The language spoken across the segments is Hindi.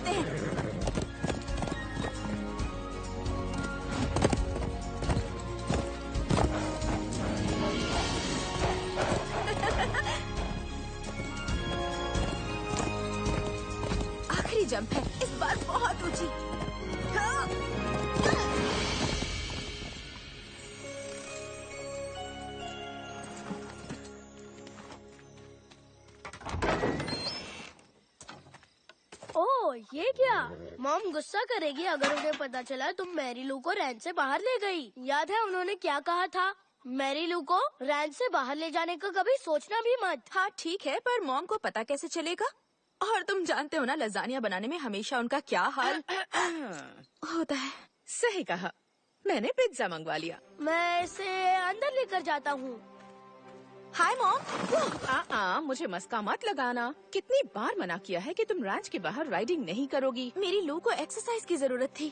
चलते हैं। आखिरी जंप है, इस बार बहुत ऊंची। हाँ। ओह, ये क्या? मॉम गुस्सा करेगी अगर उन्हें पता चला तुम मैरी लू को रैन से बाहर ले गई। याद है उन्होंने क्या कहा था? मैरी लू को रैन से बाहर ले जाने का कभी सोचना भी मत। हाँ ठीक है, पर मॉम को पता कैसे चलेगा? और तुम जानते हो ना, लजानिया बनाने में हमेशा उनका क्या हाल होता है। सही कहा, मैंने पिज्जा मंगवा लिया। मैं इसे अंदर लेकर जाता हूँ। Hi mom. मुझे मस्का मत लगाना। कितनी बार मना किया है कि तुम रैंच के बाहर राइडिंग नहीं करोगी। मेरी लू को एक्सरसाइज की जरूरत थी।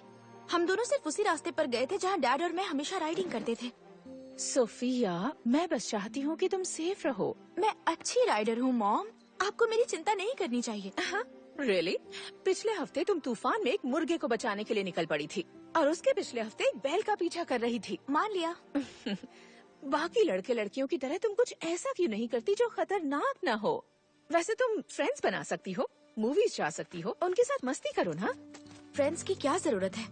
हम दोनों सिर्फ उसी रास्ते पर गए थे जहाँ डैड और मैं हमेशा राइडिंग करते थे। सोफिया, मैं बस चाहती हूँ कि तुम सेफ रहो। मैं अच्छी राइडर हूँ मॉम, आपको मेरी चिंता नहीं करनी चाहिए। रियली? पिछले हफ्ते तुम तूफान में एक मुर्गे को बचाने के लिए निकल पड़ी थी और उसके पिछले हफ्ते एक बैल का पीछा कर रही थी। मान लिया। बाकी लड़के लड़कियों की तरह तुम कुछ ऐसा क्यों नहीं करती जो खतरनाक ना हो? वैसे तुम फ्रेंड्स बना सकती हो, मूवीज जा सकती हो, उनके साथ मस्ती करो ना। फ्रेंड्स की क्या जरूरत है?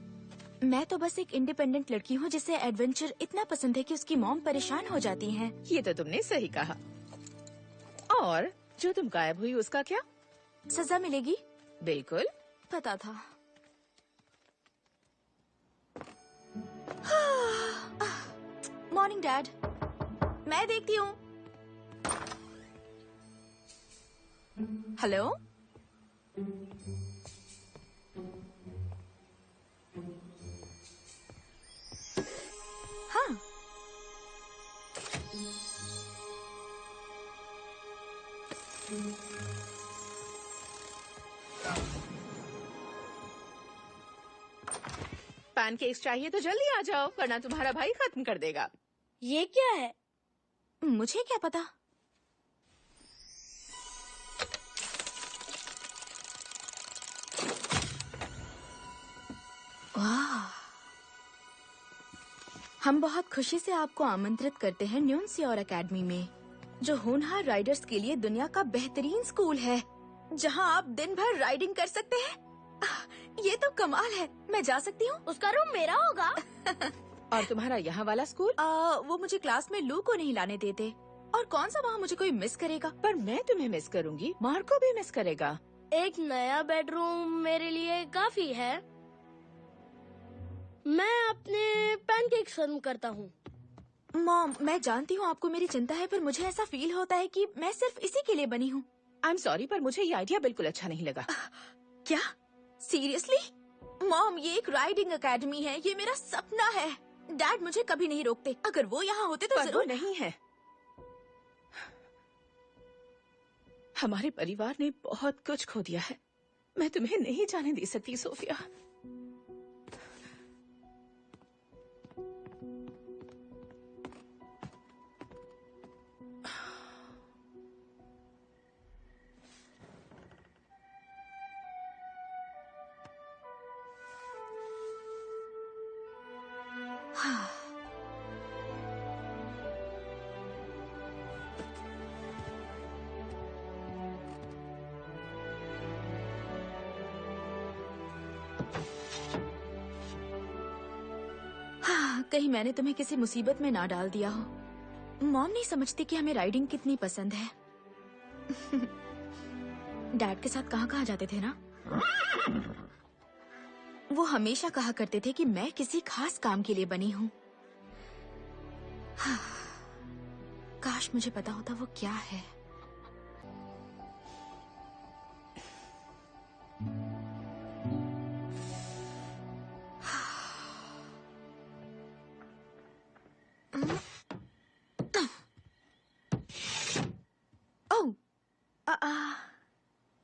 मैं तो बस एक इंडिपेंडेंट लड़की हूँ जिसे एडवेंचर इतना पसंद है कि उसकी मॉम परेशान हो जाती हैं। ये तो तुमने सही कहा। और जो तुम गायब हुई उसका क्या? सजा मिलेगी। बिल्कुल पता था। Morning dad. मैं देखती हूँ। हेलो। हाँ। पैनकेक्स चाहिए तो जल्दी आ जाओ, वरना तुम्हारा भाई खत्म कर देगा। ये क्या है? मुझे क्या पता। वाह, हम बहुत खुशी से आपको आमंत्रित करते हैं न्यूनसियोर एकेडमी में, जो होनहार राइडर्स के लिए दुनिया का बेहतरीन स्कूल है, जहां आप दिन भर राइडिंग कर सकते हैं। ये तो कमाल है। मैं जा सकती हूँ? उसका रूम मेरा होगा। और तुम्हारा यहाँ वाला स्कूल? वो मुझे क्लास में लू को नहीं लाने देते। और कौन सा वहाँ मुझे कोई मिस करेगा? पर मैं तुम्हें मिस करूँगी, मार्को भी मिस करेगा। एक नया बेडरूम मेरे लिए काफी है। मैं अपने पैनकेक्स खत्म करता हूँ। मॉम, मैं जानती हूँ आपको मेरी चिंता है, पर मुझे ऐसा फील होता है कि मैं सिर्फ इसी के लिए बनी हूँ। आई एम सॉरी, पर मुझे ये आइडिया बिल्कुल अच्छा नहीं लगा। क्या? सीरियसली? मॉम, ये एक राइडिंग एकेडमी है, ये मेरा सपना है। डैड मुझे कभी नहीं रोकते। अगर वो यहाँ होते तो जरूर। नहीं है। हमारे परिवार ने बहुत कुछ खो दिया है। मैं तुम्हें नहीं जाने दे सकती सोफिया। कहीं मैंने तुम्हें किसी मुसीबत में ना डाल दिया हो। मॉम नहीं समझती कि हमें राइडिंग कितनी पसंद है। डैड के साथ कहाँ कहाँ जाते थे ना? वो हमेशा कहा करते थे कि मैं किसी खास काम के लिए बनी हूँ। काश मुझे पता होता वो क्या है।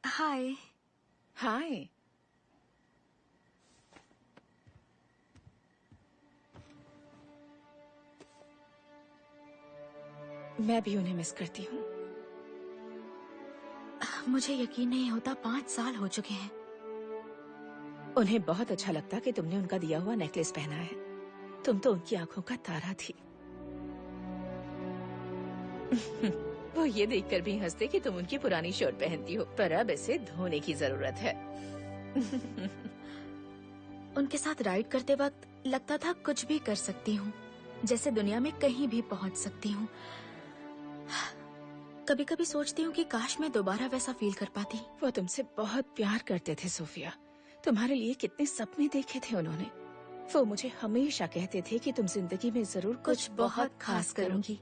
हाय। हाय। मैं भी उन्हें मिस करती हूँ। मुझे यकीन नहीं होता 5 साल हो चुके हैं। उन्हें बहुत अच्छा लगता कि तुमने उनका दिया हुआ नेकलेस पहना है। तुम तो उनकी आंखों का तारा थी। वो ये देखकर भी हंसते कि तुम उनकी पुरानी शर्ट पहनती हो, पर अब इसे धोने की जरूरत है। उनके साथ राइड करते वक्त लगता था कुछ भी कर सकती हूँ, जैसे दुनिया में कहीं भी पहुँच सकती हूँ। कभी कभी सोचती हूँ कि काश मैं दोबारा वैसा फील कर पाती। वो तुमसे बहुत प्यार करते थे सोफिया। तुम्हारे लिए कितने सपने देखे थे उन्होंने। वो मुझे हमेशा कहते थे कि तुम जिंदगी में जरूर कुछ बहुत खास करूंगी।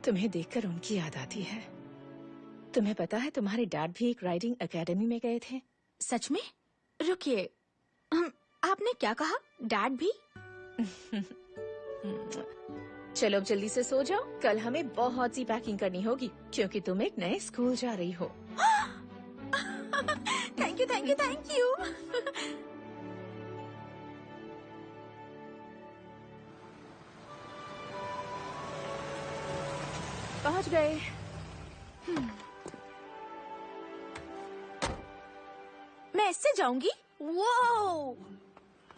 तुम्हें देखकर उनकी याद आती है। तुम्हें पता है तुम्हारे डैड भी एक राइडिंग एकेडमी में गए थे? सच में? रुकिए, आपने क्या कहा? डैड भी? चलो अब जल्दी से सो जाओ। कल हमें बहुत सी पैकिंग करनी होगी क्योंकि तुम एक नए स्कूल जा रही हो। Thank you, thank you, thank you. पहुंच गए। मैं इससे जाऊंगी। वो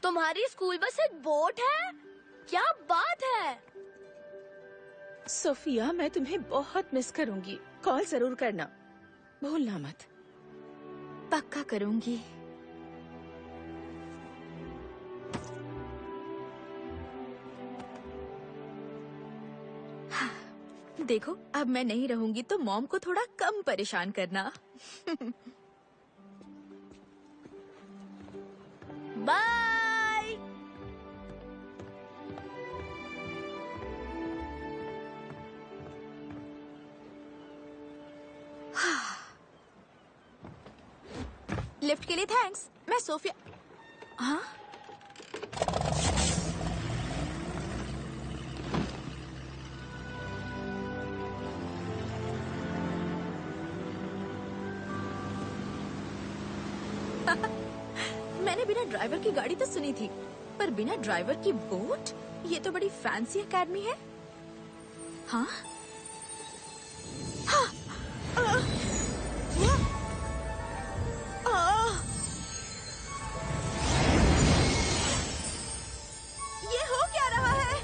तुम्हारी स्कूल बस एक बोट है? क्या बात है। सोफिया, मैं तुम्हें बहुत मिस करूंगी। कॉल जरूर करना, भूलना मत। पक्का करूंगी। देखो, अब मैं नहीं रहूंगी तो मॉम को थोड़ा कम परेशान करना। बाय। लिफ्ट के लिए थैंक्स। मैं सोफिया। हाँ, मैंने बिना ड्राइवर की गाड़ी तो सुनी थी, पर बिना ड्राइवर की बोट? ये तो बड़ी फैंसी एकेडमी है। हाँ, हाँ, ये हो क्या रहा है?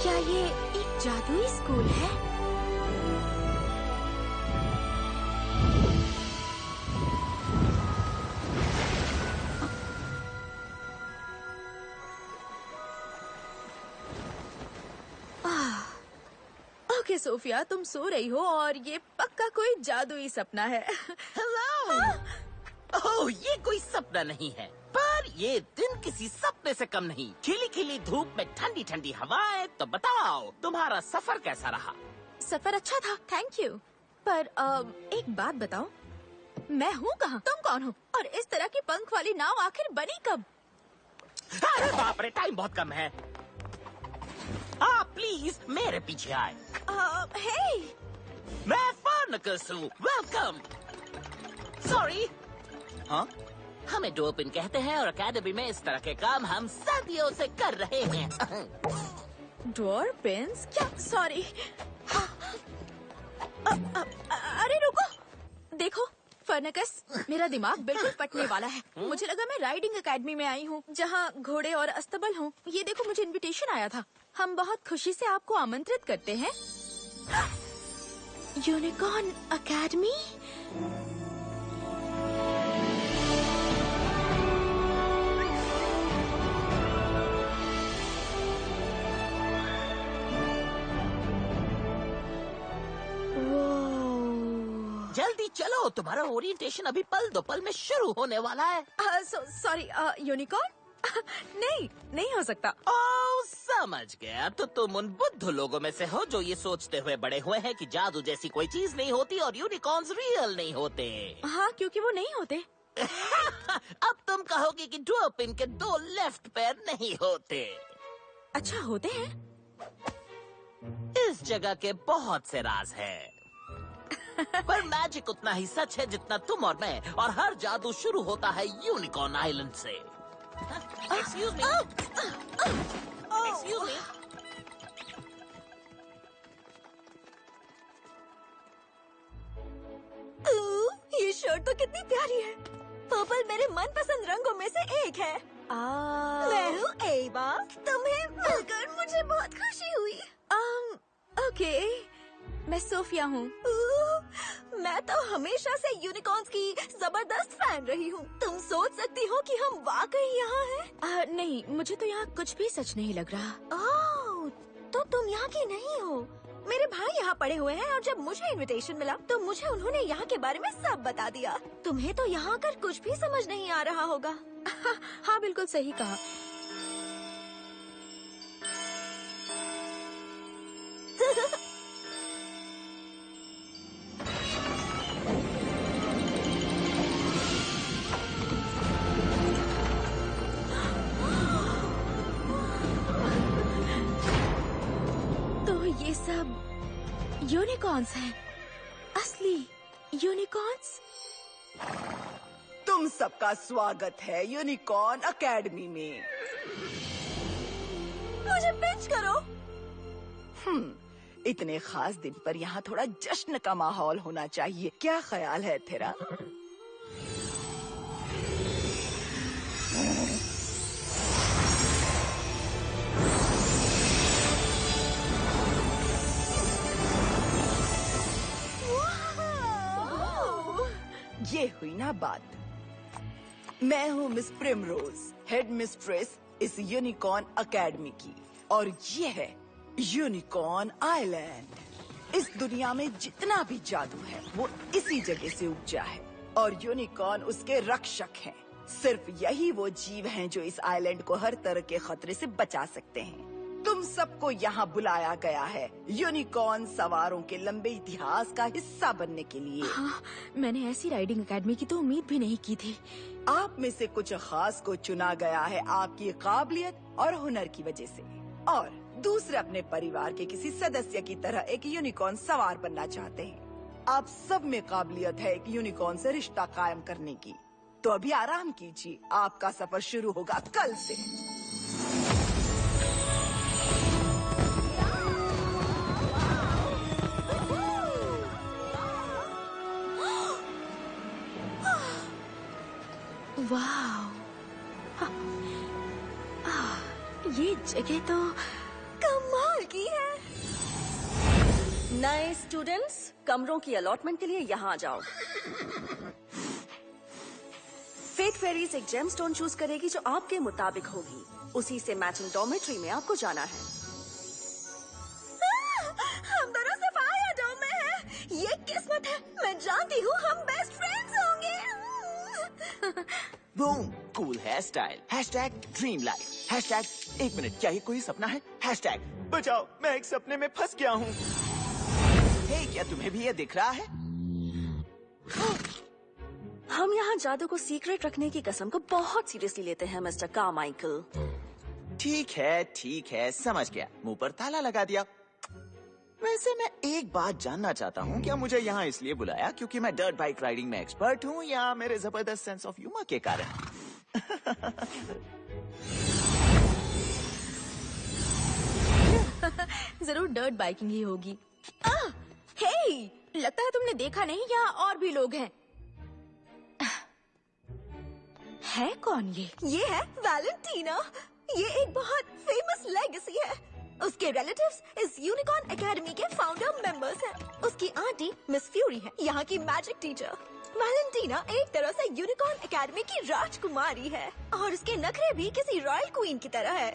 क्या ये एक जादुई स्कूल है? ओके सोफिया, तुम सो रही हो और ये पक्का कोई जादुई सपना है। हेलो। ओह, ये कोई सपना नहीं है, पर ये दिन किसी सपने से कम नहीं। खिली खिली धूप में ठंडी ठंडी हवाएं। तो बताओ, तुम्हारा सफर कैसा रहा? सफर अच्छा था, थैंक यू। पर एक बात बताओ, मैं हूँ कहाँ? तुम कौन हो? और इस तरह की पंख वाली नाव आखिर बनी कब? अरे बाप रे, टाइम बहुत कम है। आप प्लीज मेरे पीछे आए। हे, मैं फार्नकस हूँ। वेलकम। सॉरी। हाँ, हमें डोपिन कहते हैं और अकेडमी में इस तरह के काम हम सदियों से कर रहे हैं। ड्वार्फिन्स? क्या? सॉरी। अरे रुको, देखो फर्नकस, मेरा दिमाग बिल्कुल फटने वाला है। मुझे लगा मैं राइडिंग एकेडमी में आई हूँ जहाँ घोड़े और अस्तबल हों। ये देखो, मुझे इनविटेशन आया था। हम बहुत खुशी से आपको आमंत्रित करते हैं यूनिकॉर्न एकेडमी। जल्दी चलो, तुम्हारा ओरिएंटेशन अभी पल दो पल में शुरू होने वाला है। सॉरी यूनिकॉर्न, नहीं, नहीं हो सकता। ओ समझ गया। तो तुम उन बुद्धू लोगों में से हो जो ये सोचते हुए बड़े हुए हैं कि जादू जैसी कोई चीज नहीं होती और यूनिकॉर्न्स रियल नहीं होते। हाँ, क्योंकि वो नहीं होते। अब तुम कहोगे कि ड्वार्फिन के 2 लेफ्ट पैर नहीं होते। अच्छा, होते हैं? इस जगह के बहुत से राज हैं। पर मैजिक उतना ही सच है जितना तुम और मैं, और हर जादू शुरू होता है यूनिकॉर्न आइलैंड से। Excuse me, excuse me. ये शर्ट तो कितनी प्यारी है। पर्पल मेरे मनपसंद रंगों में से एक है। मैं हूँ एवा। तुम्हें मिलकर मुझे बहुत खुशी हुई। ओके, मैं सोफिया हूँ। मैं तो हमेशा से यूनिकॉर्न्स की जबरदस्त फैन रही हूँ। तुम सोच सकती हो कि हम वाकई यहाँ हैं? नहीं, मुझे तो यहाँ कुछ भी सच नहीं लग रहा। ओह, तो तुम यहाँ की नहीं हो। मेरे भाई यहाँ पढ़े हुए हैं और जब मुझे इनविटेशन मिला तो मुझे उन्होंने यहाँ के बारे में सब बता दिया। तुम्हें तो यहाँ आकर कुछ भी समझ नहीं आ रहा होगा। हाँ, बिल्कुल सही कहा। तो ये सब यूनिकॉर्न्स हैं, असली यूनिकॉर्न्स। तुम सबका स्वागत है यूनिकॉर्न एकेडमी में। मुझे पिंच करो। इतने खास दिन पर यहाँ थोड़ा जश्न का माहौल होना चाहिए। क्या ख्याल है तेरा? ये हुई ना बात। मैं हूँ मिस प्रिमरोज, हेड मिस्ट्रेस इस यूनिकॉर्न एकेडमी की, और ये है यूनिकॉर्न आइलैंड। इस दुनिया में जितना भी जादू है वो इसी जगह से उपजा है, और यूनिकॉर्न उसके रक्षक हैं। सिर्फ यही वो जीव हैं जो इस आइलैंड को हर तरह के खतरे से बचा सकते हैं। तुम सबको यहाँ बुलाया गया है यूनिकॉर्न सवारों के लंबे इतिहास का हिस्सा बनने के लिए। हाँ, मैंने ऐसी राइडिंग एकेडमी की तो उम्मीद भी नहीं की थी। आप में से कुछ खास को चुना गया है आपकी काबिलियत और हुनर की वजह से, और दूसरे अपने परिवार के किसी सदस्य की तरह एक यूनिकॉर्न सवार बनना चाहते हैं। आप सब में काबिलियत है एक यूनिकॉर्न से रिश्ता कायम करने की। तो अभी आराम कीजिए, आपका सफर शुरू होगा कल से। वाह, ये जगह तो कमाल की है। नए स्टूडेंट्स, कमरों की अलॉटमेंट के लिए यहाँ आ जाओ। फेट फेरीज एक जेमस्टोन चूज करेगी जो आपके मुताबिक होगी। उसी से मैचिंग डॉर्मेट्री में आपको जाना है। हम दोनों सफाया डोम में हैं। ये किस्मत है। मैं जानती हूँ हम बेस्ट फ्रेंड्स होंगे। Boom, cool hair style, hashtag dream life, hashtag 1 minute क्या ये कोई सपना है, हैशटैग बचाओ मैं एक सपने में फंस गया हूँ। हे, क्या तुम्हें भी ये दिख रहा है? हम यहाँ जादू को सीक्रेट रखने की कसम को बहुत सीरियसली लेते हैं मिस्टर कारमाइकल। ठीक है, समझ गया। मुंह पर ताला लगा दिया। वैसे मैं एक बात जानना चाहता हूँ, क्या मुझे यहाँ इसलिए बुलाया क्योंकि मैं डर्ट बाइक राइडिंग में एक्सपर्ट हूँ, या मेरे जबरदस्त सेंस ऑफ ह्यूमर के कारण? जरूर डर्ट बाइकिंग ही होगी। हे, लगता है तुमने देखा नहीं, यहाँ और भी लोग हैं। है कौन ये? ये है वैलेंटीना। ये एक बहुत फेमस लेगेसी है। उसके रिलेटिव्स इस यूनिकॉर्न एकेडमी के फाउंडर मेंबर्स हैं। उसकी आंटी मिस फ्यूरी है, यहाँ की मैजिक टीचर। वैलेंटीना एक तरह से यूनिकॉर्न एकेडमी की राजकुमारी है, और उसके नखरे भी किसी रॉयल क्वीन की तरह है।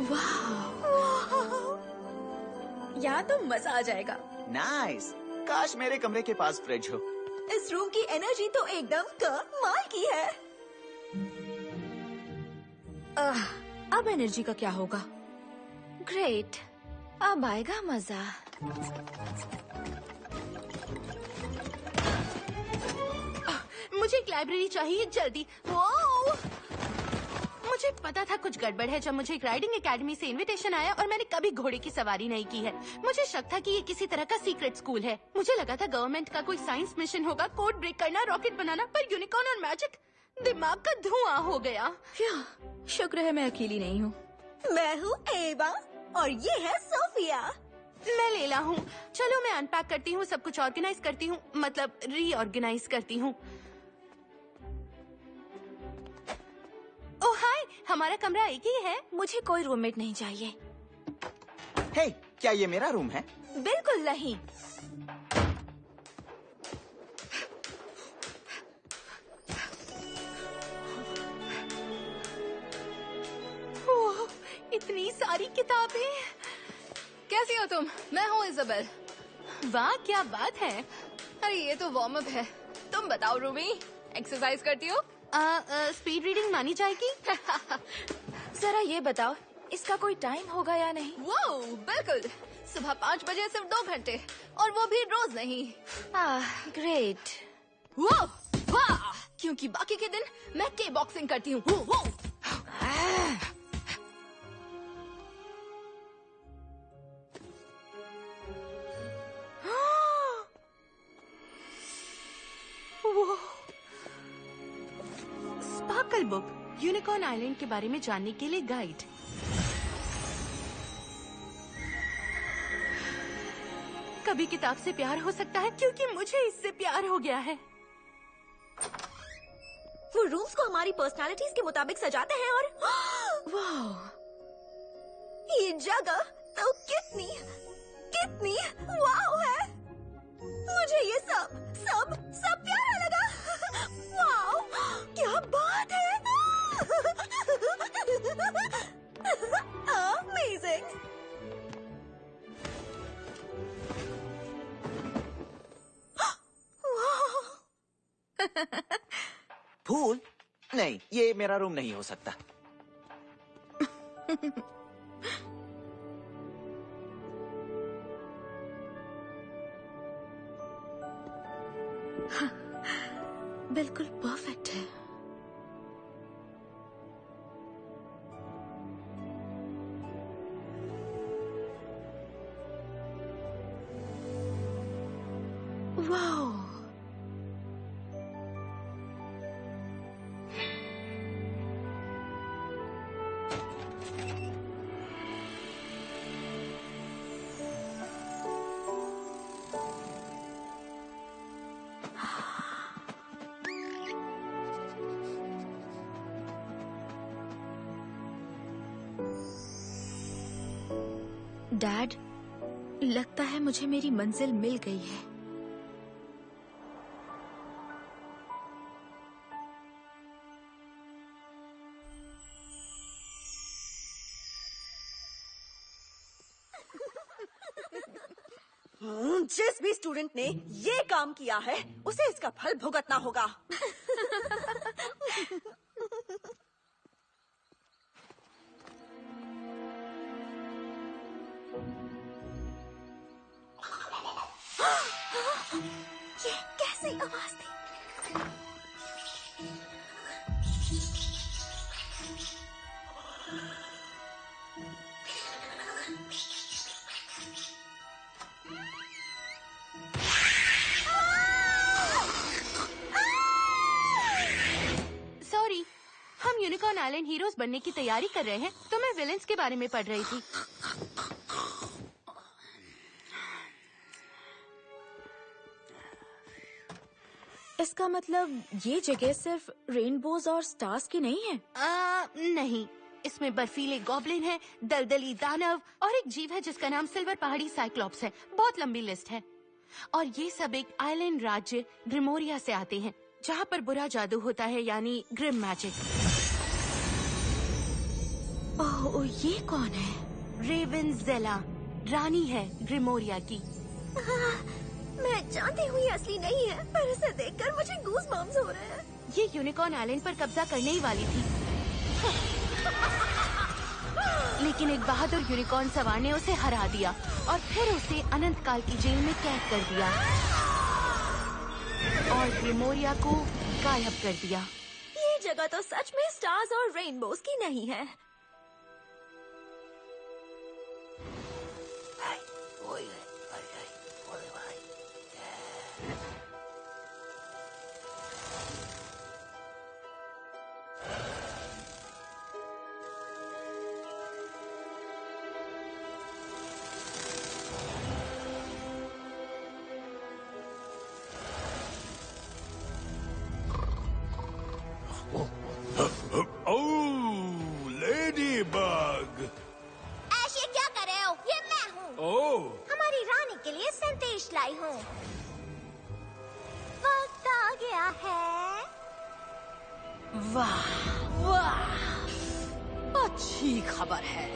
वाह, यहाँ तो मजा आ जाएगा। नाइस। काश मेरे कमरे के पास फ्रिज हो। इस रूम की एनर्जी तो एकदम कमाल की है। अब एनर्जी का क्या होगा? ग्रेट, अब आएगा मजा। मुझे एक लाइब्रेरी चाहिए जल्दी। वो मुझे पता था कुछ गड़बड़ है जब मुझे एक राइडिंग एकेडमी से इनविटेशन आया और मैंने कभी घोड़े की सवारी नहीं की है। मुझे शक था कि ये किसी तरह का सीक्रेट स्कूल है। मुझे लगा था गवर्नमेंट का कोई साइंस मिशन होगा, कोड ब्रेक करना, रॉकेट बनाना, पर यूनिकॉर्न और मैजिक, दिमाग का धुआं हो गया। शुक्र है मैं अकेली नहीं हूँ। मैं हूँ एवा और ये है सोफिया। मैं लेला हूँ। चलो मैं अनपैक करती हूँ, सब कुछ ऑर्गेनाइज करती हूँ, मतलब रीऑर्गेनाइज करती हूँ। ओह हाय, हमारा कमरा एक ही है। मुझे कोई रूममेट नहीं चाहिए। हे, क्या ये मेरा रूम है? बिल्कुल नहीं। ओह, इतनी सारी किताबें। कैसी हो तुम? मैं हूँ इजाबेल। वाह क्या बात है। अरे ये तो वार्म अप है। तुम बताओ रूमी, एक्सरसाइज करती हो? स्पीड रीडिंग मानी जाएगी? जरा ये बताओ, इसका कोई टाइम होगा या नहीं? वो बिल्कुल, सुबह 5 बजे सिर्फ 2 घंटे, और वो भी रोज नहीं। ग्रेट। वो वाह, क्योंकि बाकी के दिन मैं के बॉक्सिंग करती हूँ। स्पार्कल बुक, यूनिकॉर्न आइलैंड के बारे में जानने के लिए गाइड। कभी किताब से प्यार हो सकता है क्योंकि मुझे इससे प्यार हो गया है। वो रूम्स को हमारी पर्सनालिटीज के मुताबिक सजाते हैं और वाह, ये जगह तो कितनी कितनी वाव है। मुझे ये सब सब सब प्यारा लगा। वाव, क्या बात है। अमेजिंग। फूल? नहीं, ये मेरा रूम नहीं हो सकता। बिल्कुल परफेक्ट है। वाओ, डैड, लगता है मुझे मेरी मंजिल मिल गई है। जिस भी स्टूडेंट ने ये काम किया है उसे इसका फल भुगतना होगा। ये कैसी आवाज थी? सॉरी, हम यूनिकॉर्न आइलैंड हीरोज बनने की तैयारी कर रहे हैं, तो मैं विलेंस के बारे में पढ़ रही थी। इसका मतलब ये जगह सिर्फ रेनबोज और स्टार्स की नहीं है? नहीं, इसमें बर्फीले गॉब्लिन है, दलदली दानव और एक जीव है जिसका नाम सिल्वर पहाड़ी साइक्लॉप्स है। बहुत लंबी लिस्ट है। और ये सब एक आइलैंड राज्य ग्रिमोरिया से आते हैं, जहाँ पर बुरा जादू होता है, यानी ग्रिम मैजिक। ओह, ये कौन है? रेवेंजेला, रानी है ग्रिमोरिया की। मैं जानती हूँ ये असली नहीं है, पर इसे देखकर मुझे गूज़ बम्स हो रहे हैं। ये यूनिकॉर्न आइलैंड पर कब्जा करने ही वाली थी, लेकिन एक बहादुर यूनिकॉर्न सवार ने उसे हरा दिया और फिर उसे अनंत काल की जेल में कैद कर दिया और ग्रिमोरिया को गायब कर दिया। ये जगह तो सच में स्टार्स और रेनबोज की नहीं है। ऐश, ये क्या कर रहे हो? ये मैं हूँ। हमारी रानी के लिए संदेश लाई हूँ। वक्त आ गया है। वाह वाह, अच्छी खबर है।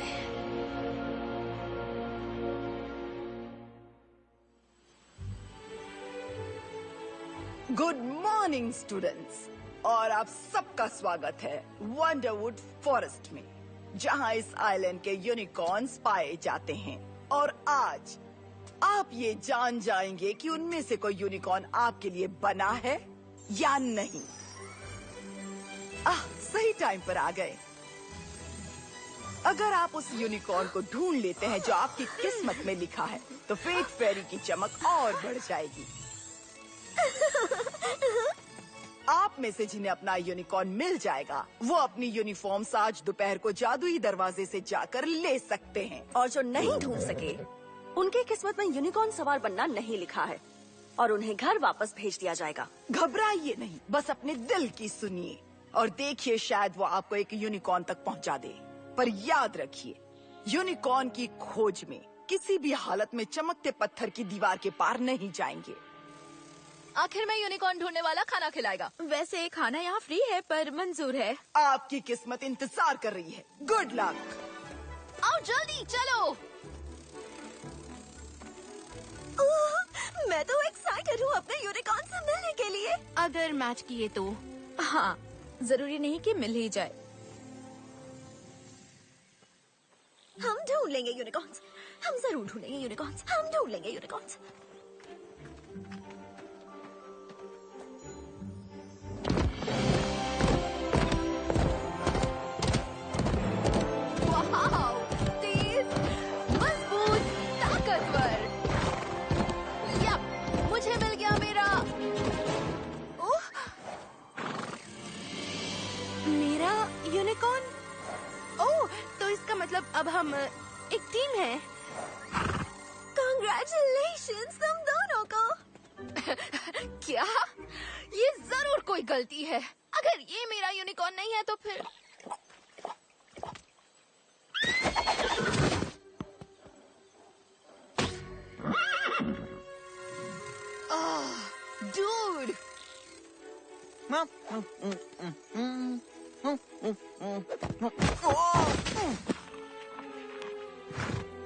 गुड मॉर्निंग स्टूडेंट्स, और आप सबका स्वागत है वंडरवुड फॉरेस्ट में, जहां इस आइलैंड के यूनिकॉर्न्स पाए जाते हैं। और आज आप ये जान जाएंगे कि उनमें से कोई यूनिकॉर्न आपके लिए बना है या नहीं। सही टाइम पर आ गए। अगर आप उस यूनिकॉर्न को ढूंढ लेते हैं जो आपकी किस्मत में लिखा है, तो फेट फेरी की चमक और बढ़ जाएगी। आप में से जिन्हें अपना यूनिकॉर्न मिल जाएगा, वो अपनी यूनिफॉर्म्स आज दोपहर को जादुई दरवाजे से जाकर ले सकते हैं। और जो नहीं ढूंढ सके, उनकी किस्मत में यूनिकॉर्न सवार बनना नहीं लिखा है और उन्हें घर वापस भेज दिया जाएगा। घबराइए नहीं, बस अपने दिल की सुनिए और देखिए, शायद वो आपको एक यूनिकॉर्न तक पहुंचा दे। पर याद रखिए, यूनिकॉर्न की खोज में किसी भी हालत में चमकते पत्थर की दीवार के पार नहीं जाएंगे। आखिर में यूनिकॉर्न ढूंढने वाला खाना खिलाएगा। वैसे खाना यहाँ फ्री है, पर मंजूर है। आपकी किस्मत इंतजार कर रही है। Good luck. आओ जल्दी चलो। मैं तो एक्साइटेड हूँ अपने यूनिकॉर्न से मिलने के लिए। अगर मैच किए तो। हाँ, जरूरी नहीं कि मिल ही जाए। हम ढूंढ लेंगे यूनिकॉर्न्स। हम जरूर ढूंढेंगे यूनिकॉर्न्स। हम ढूंढ लेंगे यूनिकॉर्न्स। मुझे मिल गया मेरा यूनिकॉर्न। ओह, तो इसका मतलब अब हम एक टीम है। कांग्रेचुलेशंस तुम दोनों को। क्या? ये जरूर कोई गलती है। अगर ये मेरा यूनिकॉर्न नहीं है तो फिर डूड,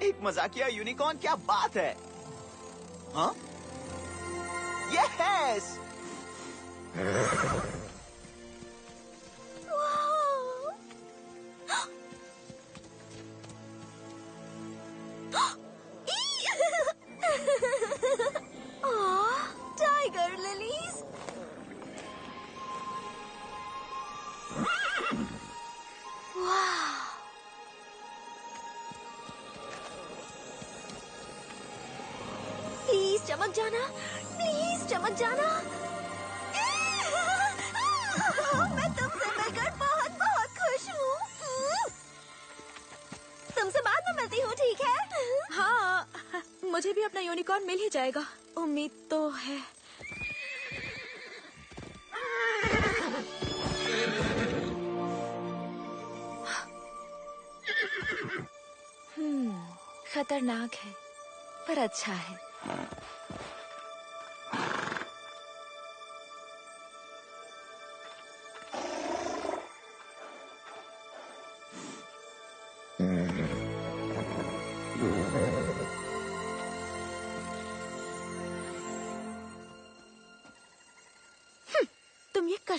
एक मजाकिया यूनिकॉर्न, क्या बात है। हाँ, यस। Tiger lilies. प्लीज चमक जाना, प्लीज चमक जाना। मैं तुमसे मिलकर बहुत बहुत खुश हूँ। तुमसे बाद में मिलती हूँ, ठीक है? हाँ, मुझे भी अपना यूनिकॉर्न मिल ही जाएगा, उम्मीद तो है। खतरनाक है, पर अच्छा है।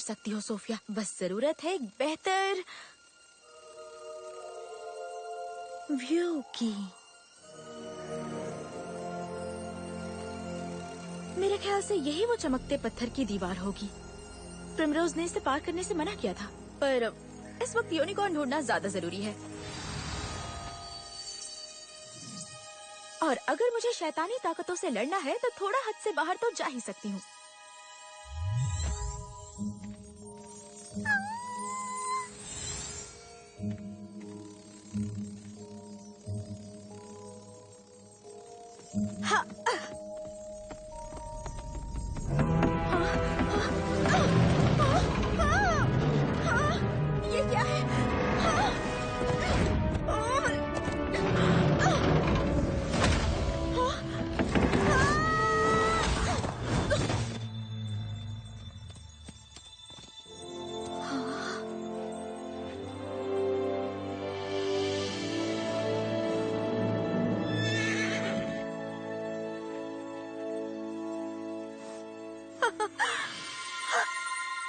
सकती हो सोफिया, बस जरूरत है एक बेहतर व्यू की। मेरे ख्याल से यही वो चमकते पत्थर की दीवार होगी। प्रिमरोज ने इसे पार करने से मना किया था, पर इस वक्त यूनिकॉर्न ढूंढना ज्यादा जरूरी है। और अगर मुझे शैतानी ताकतों से लड़ना है तो थोड़ा हद से बाहर तो जा ही सकती हूँ। हाँ, ये क्या है?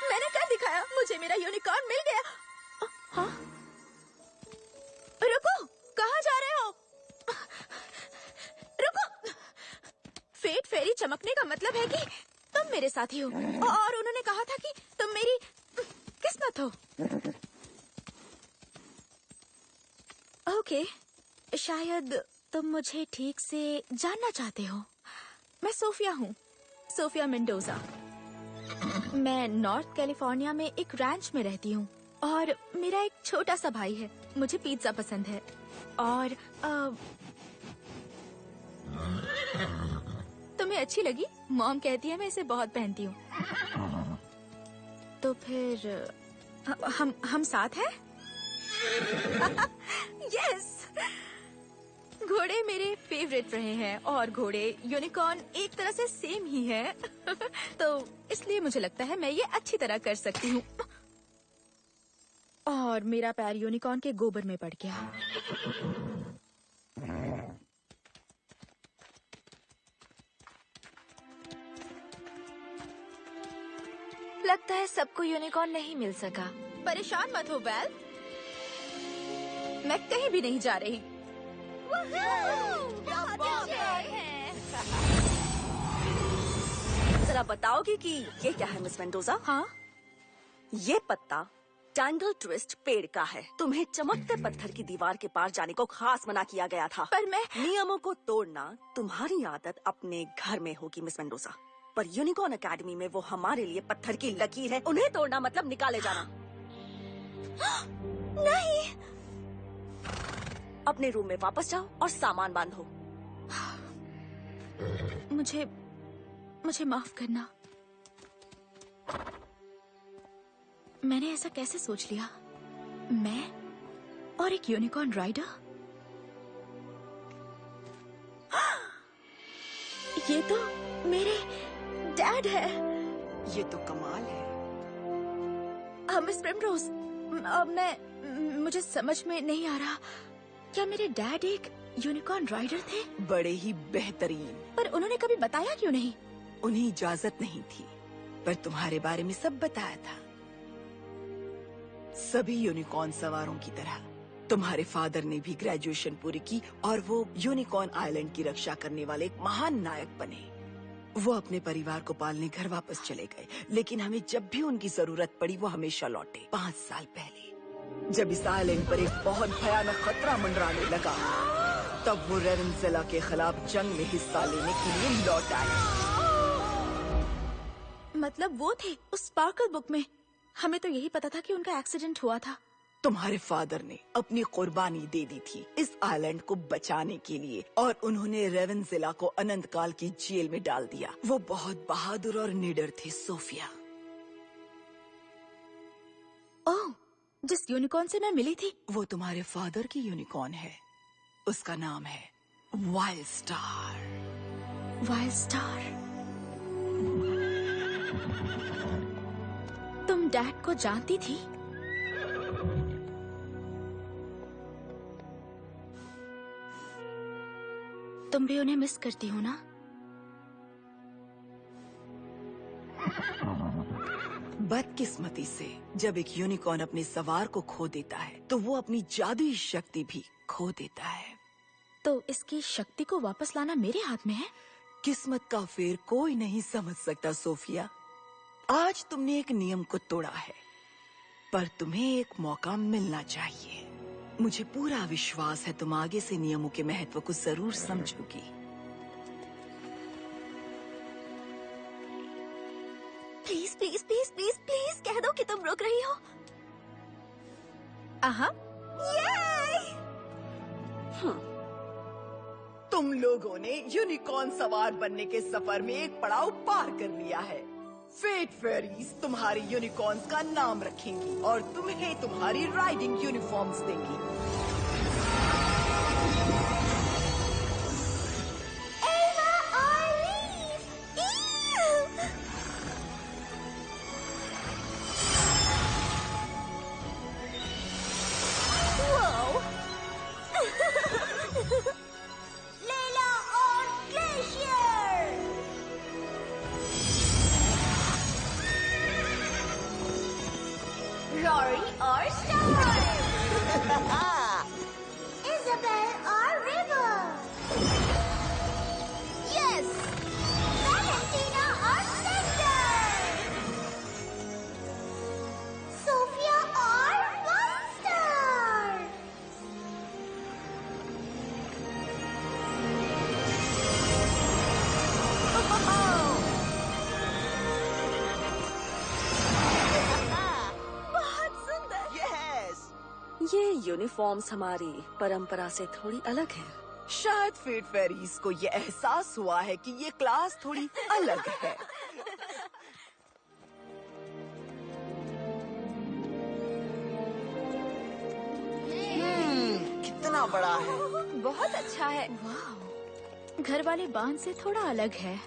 मैंने कर दिखाया, मुझे मेरा यूनिकॉर्न मिल गया। हाँ? रुको, कहाँ जा रहे हो? रुको। फेट फेरी चमकने का मतलब है कि तुम मेरे साथी हो, और उन्होंने कहा था कि तुम मेरी किस्मत हो। ओके, शायद तुम मुझे ठीक से जानना चाहते हो। मैं सोफिया हूँ, सोफिया मेंडोजा। मैं नॉर्थ कैलिफोर्निया में एक रैंच में रहती हूँ और मेरा एक छोटा सा भाई है। मुझे पिज्जा पसंद है और तुम्हें अच्छी लगी? मॉम कहती है मैं इसे बहुत पहनती हूँ। तो फिर हम साथ हैं? यस। घोड़े मेरे फेवरेट रहे हैं और घोड़े यूनिकॉर्न एक तरह से सेम ही है। तो इसलिए मुझे लगता है मैं ये अच्छी तरह कर सकती हूँ। और मेरा पैर यूनिकॉर्न के गोबर में पड़ गया। लगता है सबको यूनिकॉर्न नहीं मिल सका। परेशान मत हो वेल, मैं कहीं भी नहीं जा रही। जरा बताओगी कि ये क्या है मिस मेंडोजा? हाँ, ये पत्ता टैंगल ट्विस्ट पेड़ का है। तुम्हें चमकते पत्थर की दीवार के पार जाने को खास मना किया गया था। पर मैं नियमों को तोड़ना तुम्हारी आदत अपने घर में होगी मिस मेंडोजा, पर यूनिकॉर्न एकेडमी में वो हमारे लिए पत्थर की लकीर है। उन्हें तोड़ना मतलब निकाले जाना। नहीं। अपने रूम में वापस जाओ और सामान बांधो। मुझे माफ करना। मैंने ऐसा कैसे सोच लिया? मैं और एक यूनिकॉर्न राइडर? ये तो मेरे डैड है। ये तो कमाल है। मिस प्रिमरोज, मुझे समझ में नहीं आ रहा, क्या मेरे डैड एक यूनिकॉर्न राइडर थे? बड़े ही बेहतरीन। पर उन्होंने कभी बताया क्यों नहीं? उन्हें इजाजत नहीं थी, पर तुम्हारे बारे में सब बताया था। सभी यूनिकॉर्न सवारों की तरह तुम्हारे फादर ने भी ग्रेजुएशन पूरी की और वो यूनिकॉर्न आइलैंड की रक्षा करने वाले एक महान नायक बने। वो अपने परिवार को पालने घर वापस चले गए, लेकिन हमें जब भी उनकी जरूरत पड़ी वो हमेशा लौटे। 5 साल पहले जब इस आइलैंड पर एक बहुत भयानक खतरा मंडराने लगा, तब वो रेवेंजेला के खिलाफ जंग में हिस्सा लेने के लिए लौट आए। मतलब वो थे उस स्पार्कल बुक में? हमें तो यही पता था कि उनका एक्सीडेंट हुआ था। तुम्हारे फादर ने अपनी कुर्बानी दे दी थी इस आइलैंड को बचाने के लिए, और उन्होंने रेवेंजेला को अनंत काल की जेल में डाल दिया। वो बहुत बहादुर और निडर थे सोफिया। ओह, जिस यूनिकॉर्न से मैं मिली थी? वो तुम्हारे फादर की यूनिकॉर्न है। उसका नाम है वाइल्ड स्टार। Wild star. तुम डैड को जानती थी? तुम भी उन्हें मिस करती हो ना? बदकिस्मती से जब एक यूनिकॉर्न अपने सवार को खो देता है तो वो अपनी जादुई शक्ति भी खो देता है। तो इसकी शक्ति को वापस लाना मेरे हाथ में है? किस्मत का फेर कोई नहीं समझ सकता सोफिया। आज तुमने एक नियम को तोड़ा है, पर तुम्हें एक मौका मिलना चाहिए। मुझे पूरा विश्वास है तुम आगे से नियमों के महत्व को जरूर समझोगी। Please please please please please कह दो कि तुम रुक रही हो। आहा, तुम लोगों ने यूनिकॉर्न सवार बनने के सफर में एक पड़ाव पार कर लिया है। फेट फेरीज तुम्हारी यूनिकॉर्न्स का नाम रखेंगी और तुम्हें तुम्हारी राइडिंग यूनिफॉर्म्स देंगी। Rory or Star? Isabel or River? Yes! Valentina or Cinder? Sophia or Monster? ये यूनिफॉर्म्स हमारी परंपरा से थोड़ी अलग है। शायद फेट फेरीज को ये एहसास हुआ है कि ये क्लास थोड़ी अलग है। कितना बड़ा है। बहुत अच्छा है। वाह, घर वाले बांध से थोड़ा अलग है।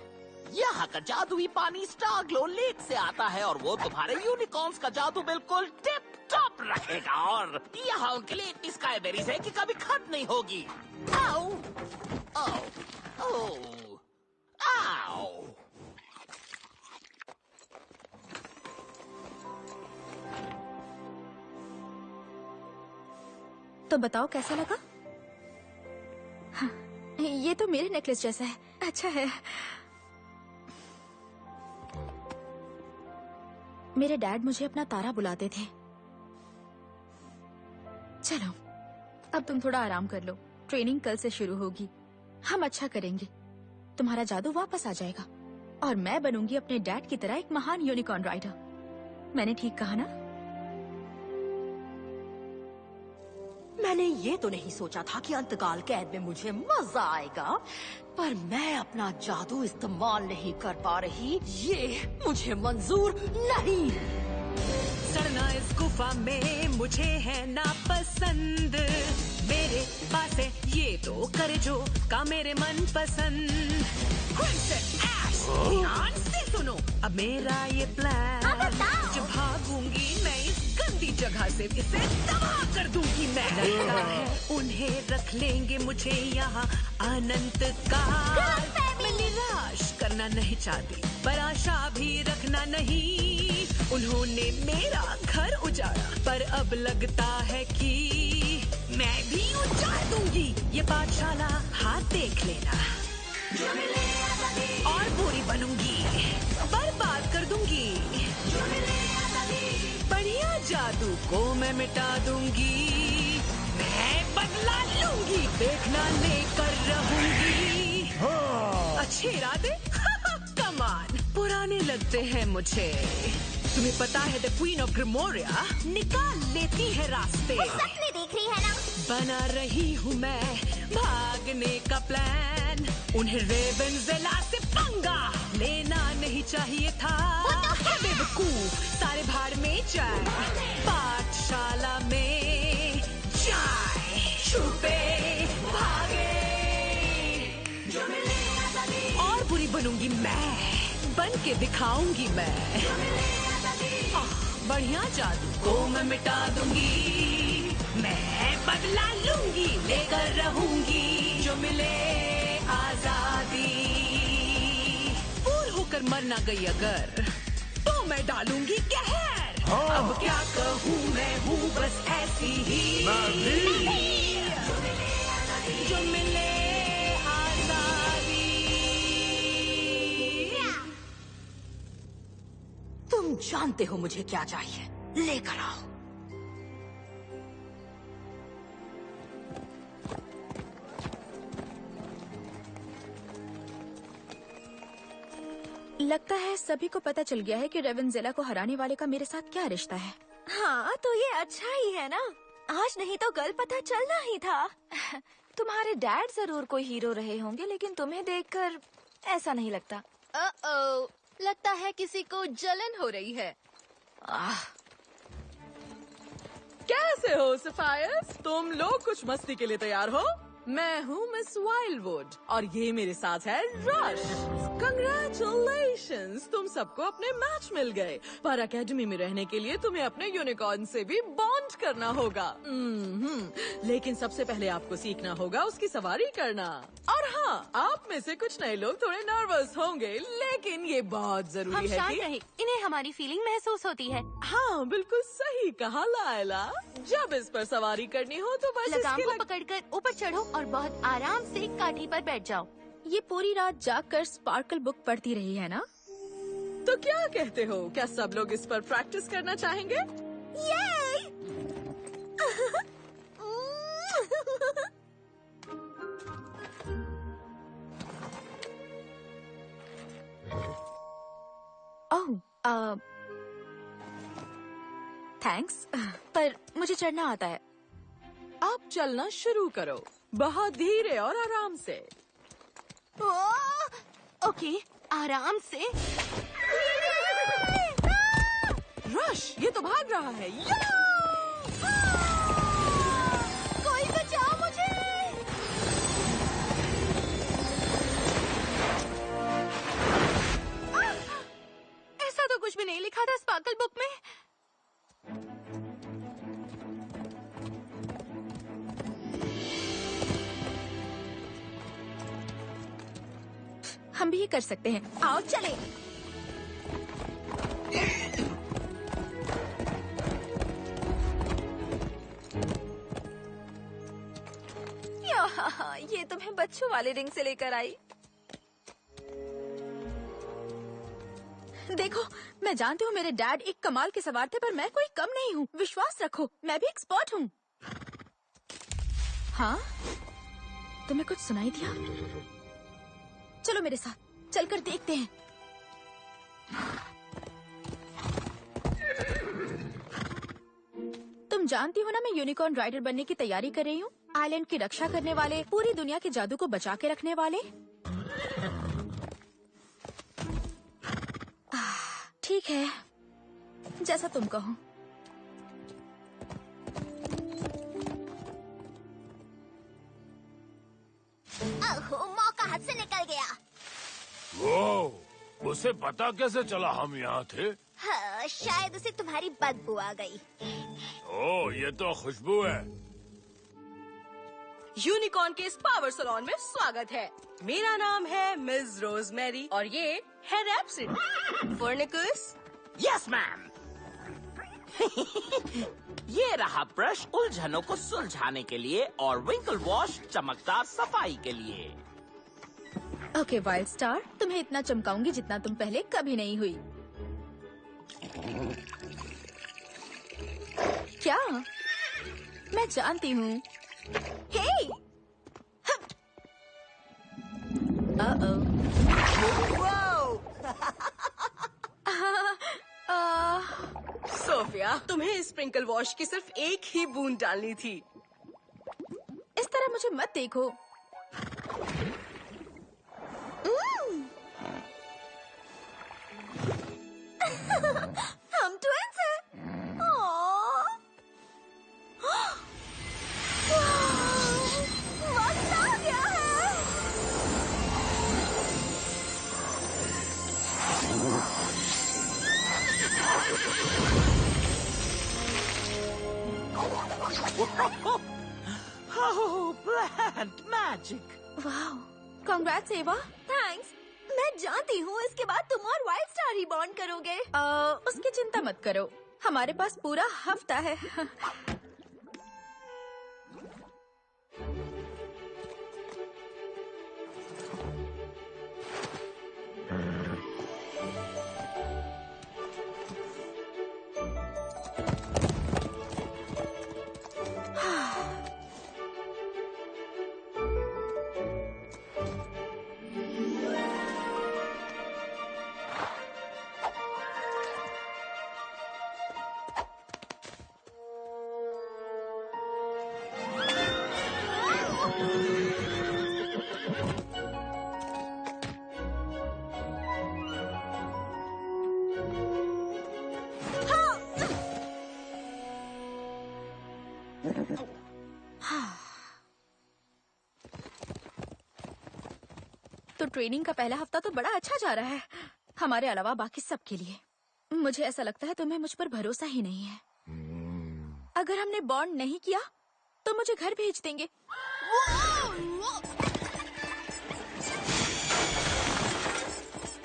यहाँ का जादुई पानी स्टार ग्लो लेक से आता है और वो तुम्हारे यूनिकॉर्न्स का जादू बिल्कुल टिप टॉप रखेगा। और यहाँ उनके लिए इतनी स्काईबेरीज है कि कभी खत्म नहीं होगी। आओ, आओ, आओ, आओ। तो बताओ कैसा लगा? हाँ, ये तो मेरे नेकलेस जैसा है। अच्छा है। मेरे डैड मुझे अपना तारा बुलाते थे। चलो, अब तुम थोड़ा आराम कर लो। ट्रेनिंग कल से शुरू होगी। हम अच्छा करेंगे। तुम्हारा जादू वापस आ जाएगा और मैं बनूंगी अपने डैड की तरह एक महान यूनिकॉर्न राइडर। मैंने ठीक कहा ना? मैंने ये तो नहीं सोचा था कि अंतकाल कैद में मुझे मजा आएगा, पर मैं अपना जादू इस्तेमाल नहीं कर पा रही। ये मुझे मंजूर नहीं। सड़ना इस गुफा में मुझे है नापसंद। मेरे पास है ये तो करे जो का मेरे मन पसंद। ध्यान से सुनो अब मेरा ये प्लान। जब भागूंगी मैं इस गंदी जगह से, इसे तबाह कर दूंगी मैं। लगता है उन्हें रख लेंगे मुझे यहाँ अनंत काल। मैं निराश करना नहीं चाहती, पर आशा भी रखना नहीं। उन्होंने मेरा घर उजाड़ा, पर अब लगता है कि मैं भी उजाड़ दूंगी ये पाठशाला। हाथ देख लेना। और बुरी बनूंगी, बर्बाद कर दूंगी। बढ़िया जादू को मैं मिटा दूंगी। मैं बदला लूंगी, देखना लेकर रहूंगी। अच्छे इरादे कमान पुराने लगते हैं मुझे। तुम्हें पता है द क्वीन ऑफ ग्रिमोरिया निकाल लेती है रास्ते। सपने देख रही है ना? बना रही हूँ मैं भागने का प्लान। उन्हें रेवेंजेला से पंगा लेना नहीं चाहिए था। बेवकूफ, सारे भाड़ में जाए। पाठशाला में जाए, छुपे भागे। और बुरी बनूंगी मैं, बन के दिखाऊंगी मैं। बढ़िया जादू को मैं मिटा दूंगी। मैं बदला लूंगी, लेकर रहूंगी जो मिले आजादी। पूर होकर मर ना गई अगर तो मैं डालूंगी कहर। अब क्या कहूँ मैं हूँ बस ऐसी ही, जो मिले आजादी। तुम जानते हो मुझे क्या चाहिए, लेकर आओ। लगता है सभी को पता चल गया है कि रेवेंजेला को हराने वाले का मेरे साथ क्या रिश्ता है। हाँ, तो ये अच्छा ही है ना। आज नहीं तो कल पता चलना ही था। तुम्हारे डैड जरूर कोई हीरो रहे होंगे, लेकिन तुम्हें देखकर ऐसा नहीं लगता। लगता है किसी को जलन हो रही है। कैसे हो सफायर्स? तुम लोग कुछ मस्ती के लिए तैयार हो? मैं हूँ मिस वाइल्डवुड और ये मेरे साथ है रश। कंग्रेचुलेशंस, तुम सबको अपने मैच मिल गए। पर एकेडमी में रहने के लिए तुम्हें अपने यूनिकॉर्न से भी बॉन्ड करना होगा। लेकिन सबसे पहले आपको सीखना होगा उसकी सवारी करना। और हाँ, आप में से कुछ नए लोग थोड़े नर्वस होंगे, लेकिन ये बहुत जरूरी हम है शांत कि रहे, इन्हें हमारी फीलिंग महसूस होती है। हाँ, बिल्कुल सही कहा लायला। जब इस पर सवारी करनी हो तो बस लगाम इसके को पकड़कर ऊपर चढ़ो और बहुत आराम से काठी पर बैठ जाओ। ये पूरी रात जागकर स्पार्कल बुक पढ़ती रही है ना? तो क्या कहते हो, क्या सब लोग इस पर प्रैक्टिस करना चाहेंगे? ओह, थैंक्स, पर मुझे चढ़ना आता है। आप चलना शुरू करो, बहुत धीरे और आराम से। ओके, आराम से। रश, ये तो भाग रहा है। कोई बचाओ मुझे। ऐसा तो कुछ भी नहीं लिखा था स्पार्कल बुक में। हम भी ये कर सकते हैं। आओ चले। ये तुम्हें बच्चों वाले रिंग से लेकर आई। देखो, मैं जानती हूँ मेरे डैड एक कमाल के सवार थे, पर मैं कोई कम नहीं हूँ। विश्वास रखो, मैं भी एक्सपर्ट हूँ। हाँ, तुम्हें कुछ सुनाई दिया? चलो मेरे साथ, चलकर देखते हैं। तुम जानती हो ना, मैं यूनिकॉर्न राइडर बनने की तैयारी कर रही हूँ। आइलैंड की रक्षा करने वाले, पूरी दुनिया के जादू को बचा के रखने वाले। ठीक है, जैसा तुम कहो। मौका हाथ से निकल गया। वो उसे पता कैसे चला हम यहाँ थे? हाँ, शायद उसे तुम्हारी बदबू आ गई। ओह, ये तो खुशबू है। यूनिकॉर्न के इस पावर सलोन में स्वागत है। मेरा नाम है मिस रोजमेरी और ये है रैप्सिड। फोर्निकस। Yes ma'am. ये रहा ब्रश उलझनों को सुलझाने के लिए और विंकल वॉश चमकदार सफाई के लिए। ओके वाइल्ड स्टार, तुम्हें इतना चमकाऊंगी जितना तुम पहले कभी नहीं हुई। क्या? मैं जानती हूँ। हे! सोफिया, तुम्हें स्प्रिंकल वॉश की सिर्फ एक ही बूंद डालनी थी। इस तरह मुझे मत देखो। हम ट्विंस हैं। वक्त आ गया है। Oh, plant magic! वाह, कांग्रेट्स एवा। थैंक्स। मैं जानती हूँ इसके बाद तुम और वाइल्ड स्टार ही बॉन्ड करोगे। उसकी चिंता मत करो, हमारे पास पूरा हफ्ता है। तो ट्रेनिंग का पहला हफ्ता तो बड़ा अच्छा जा रहा है, हमारे अलावा बाकी सबके लिए। मुझे ऐसा लगता है तुम्हें मुझ पर भरोसा ही नहीं है। अगर हमने बॉन्ड नहीं किया तो मुझे घर भेज देंगे।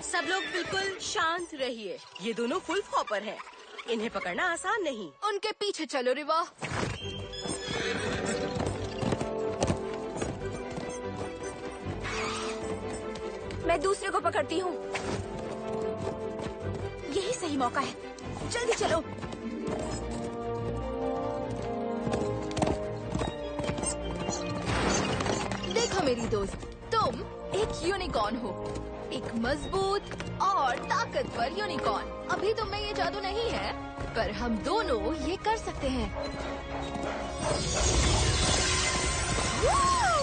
सब लोग बिल्कुल शांत रहिए। ये दोनों फुल फ्लॉपर हैं। इन्हें पकड़ना आसान नहीं। उनके पीछे चलो रिवा। मैं दूसरे को पकड़ती हूँ। यही सही मौका है, जल्दी चलो। देखो मेरी दोस्त, तुम एक यूनिकॉर्न हो, एक मजबूत और ताकतवर यूनिकॉर्न। अभी तुम में ये जादू नहीं है, पर हम दोनों ये कर सकते हैं। यस!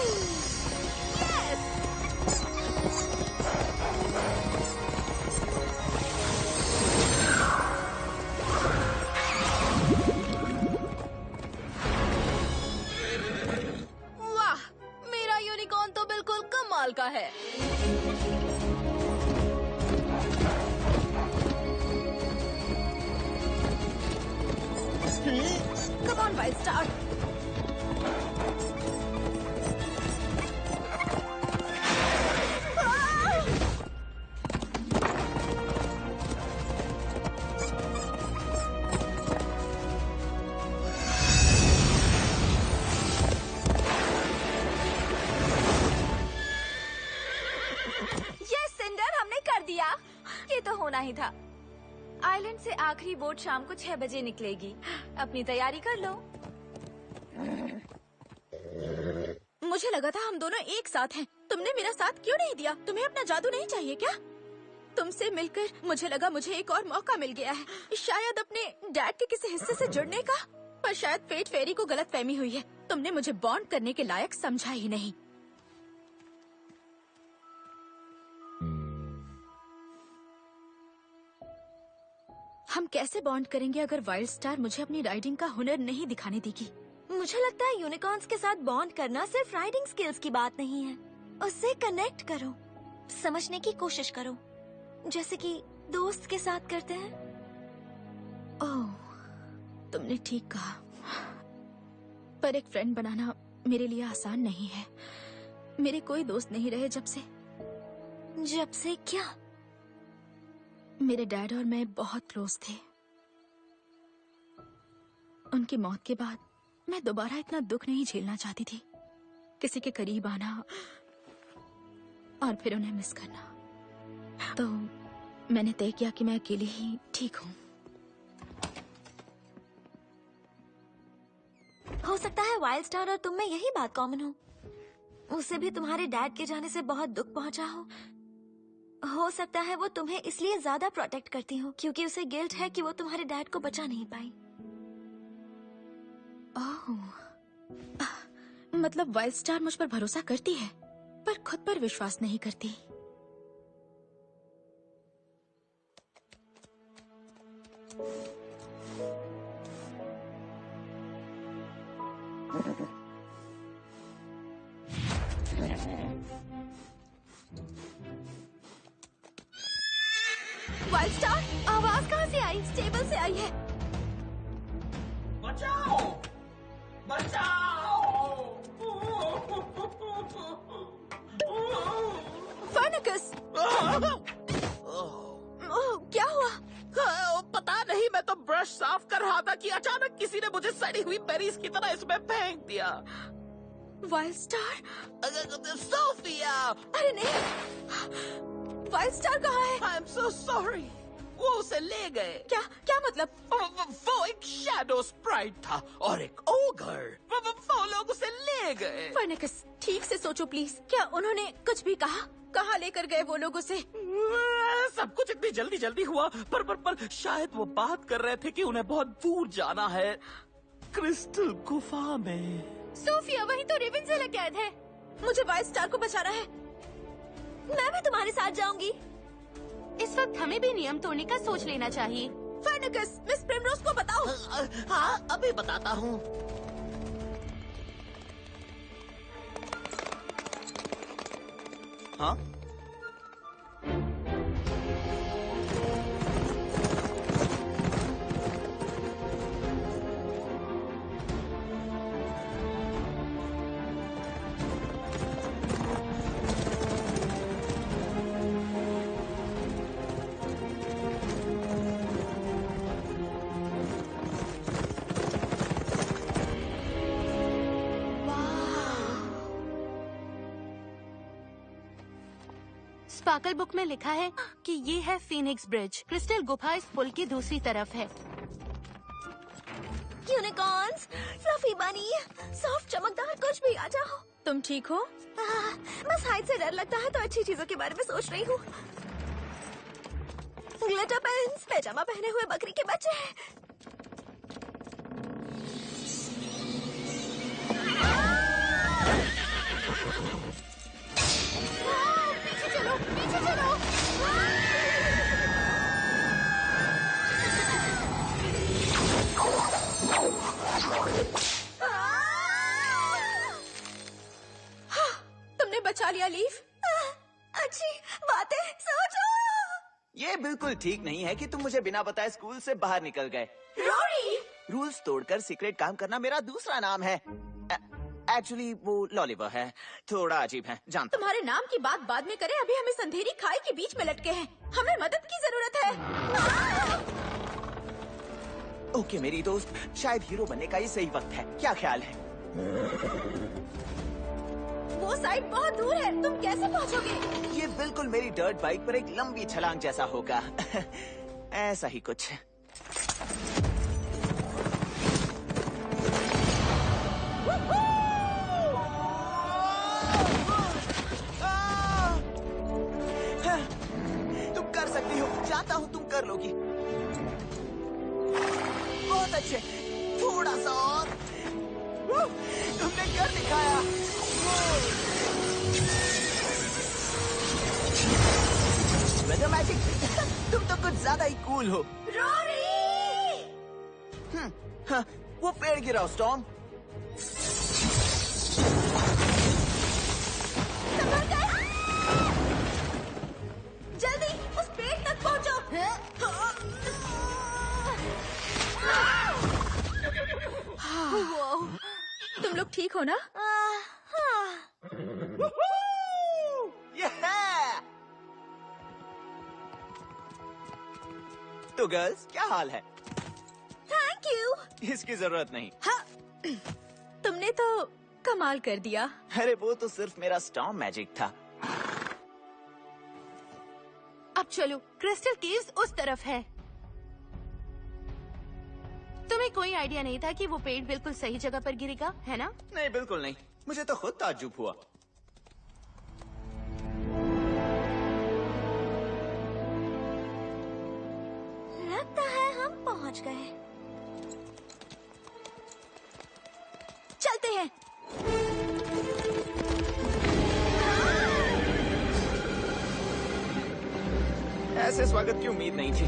वाह, मेरा यूनिकॉर्न तो बिल्कुल कमाल का है। Come on, Wild Star. Yes, Cinder, हमने कर दिया। ये तो होना ही था। आइलैंड से आखिरी बोट शाम को 6 बजे निकलेगी। अपनी तैयारी कर लो। मुझे लगा था हम दोनों एक साथ हैं। तुमने मेरा साथ क्यों नहीं दिया? तुम्हें अपना जादू नहीं चाहिए क्या? तुमसे मिलकर मुझे लगा मुझे एक और मौका मिल गया है, शायद अपने डैड के किसी हिस्से से जुड़ने का। पर शायद फेट फेरी को गलतफहमी हुई है। तुमने मुझे बॉन्ड करने के लायक समझा ही नहीं। हम कैसे बॉन्ड करेंगे अगर वाइल्ड स्टार मुझे अपनी राइडिंग का हुनर नहीं दिखाने देगी? मुझे लगता है यूनिकॉर्न्स के साथ बॉन्ड करना सिर्फ राइडिंग स्किल्स की बात नहीं है। उससे कनेक्ट करो, समझने की कोशिश करो, जैसे कि दोस्त के साथ करते हैं। ओह, तुमने ठीक कहा। पर एक फ्रेंड बनाना मेरे लिए आसान नहीं है। मेरे कोई दोस्त नहीं रहे जब से क्या? मेरे डैड और मैं बहुत क्लोज थे। उनकी मौत के बाद मैं दोबारा इतना दुख नहीं झेलना चाहती थी। किसी के करीब आना और फिर उन्हें मिस करना। तो मैंने तय किया कि मैं अकेली ही ठीक हूँ। हो सकता है वाइल्ड स्टार और तुम में यही बात कॉमन हो। उसे भी तुम्हारे डैड के जाने से बहुत दुख पहुंचा हो सकता है वो तुम्हें इसलिए ज्यादा प्रोटेक्ट करती हो क्योंकि उसे गिल्ट है कि वो तुम्हारे डैड को बचा नहीं पाई। मतलब वाइल्ड स्टार मुझ पर भरोसा करती है पर खुद पर विश्वास नहीं करती। वाइल्ड स्टार, आवाज कहाँ से आई? स्टेबल से आई है। बचाओ! बचाओ! फर्निकस! ओह, क्या हुआ? पता नहीं, मैं तो ब्रश साफ कर रहा था कि अचानक किसी ने मुझे सड़ी हुई बेरीज की तरह इसमें फेंक दिया। Wild star? सोफिया! अरे नहीं, वाइल्ड स्टार कहाँ है? I am so sorry. वो उसे ले गए। क्या क्या मतलब? वो एक शैडो स्प्राइट था और एक ओगर। वो लोग उसे ले गए। फर्नेकस, ठीक से सोचो प्लीज। क्या उन्होंने कुछ भी कहा? कहाँ लेकर गए वो लोग उसे? सब कुछ इतनी जल्दी हुआ, पर शायद वो बात कर रहे थे कि उन्हें बहुत दूर जाना है, क्रिस्टल गुफा में। सोफिया, वही तो रेवेंजेल कैद है। मुझे वाइल्ड स्टार को बचाना है। मैं भी तुम्हारे साथ जाऊंगी। इस वक्त हमें भी नियम तोड़ने का सोच लेना चाहिए। फर्नेकस, मिस प्रिमरोज को बताओ। हाँ, अभी बताता हूँ। हाँ? स्पार्कल बुक में लिखा है कि ये है फीनिक्स ब्रिज। क्रिस्टल गुफा इस पुल की दूसरी तरफ है। यूनिकॉर्न्स, फ्लफी बनी, सॉफ्ट चमकदार कुछ भी आ जाओ। तुम ठीक हो? बस हाइट से डर लगता है तो अच्छी चीजों के बारे में सोच रही हूँ। ग्लिटर पेन्स, पैजामा पहने हुए बकरी के बच्चे। पीछे चलो, पीछे चलो। तुमने बचा लिया लीफ। अच्छी बात है, सोचो। ये बिल्कुल ठीक नहीं है कि तुम मुझे बिना बताए स्कूल से बाहर निकल गए। रोरी, रूल्स तोड़कर सीक्रेट काम करना मेरा दूसरा नाम है। एक्चुअली वो लॉलीवर है, थोड़ा अजीब है, जानता। तुम्हारे नाम की बात बाद में करें, अभी हमें अंधेरी खाई के बीच में लटके हैं। हमें मदद की जरूरत है। ओके मेरी दोस्त, शायद हीरो बनने का ये सही वक्त है, क्या ख्याल है? वो साइड बहुत दूर है, तुम कैसे पहुंचोगे? ये बिल्कुल मेरी डर्ट बाइक पर एक लंबी छलांग जैसा होगा। ऐसा ही कुछ। तुम कर सकती हो, जानता हूँ तुम कर लोगी। बहुत अच्छे, थोड़ा सा और। तुमने कर दिखाया। वेदर मैजिक, तुम तो कुछ ज्यादा ही कूल हो। रोरी। हाँ, वो पेड़ गिरा स्टॉर्म। जल्दी उस पेड़ तक पहुंचो। तुम लोग ठीक हो ना? तो गर्ल्स, क्या हाल है? Thank you. इसकी जरूरत नहीं। हाँ, तुमने तो कमाल कर दिया। अरे वो तो सिर्फ मेरा स्टॉर्म मैजिक था। अब चलो, क्रिस्टल केव्स उस तरफ है। तुम्हें कोई आइडिया नहीं था कि वो पेड़ बिल्कुल सही जगह पर गिरेगा, है ना? नहीं, बिल्कुल नहीं। मुझे तो खुद ताज्जुब हुआ। लगता है हम पहुंच गए। चलते हैं। ऐसे स्वागत की उम्मीद नहीं थी।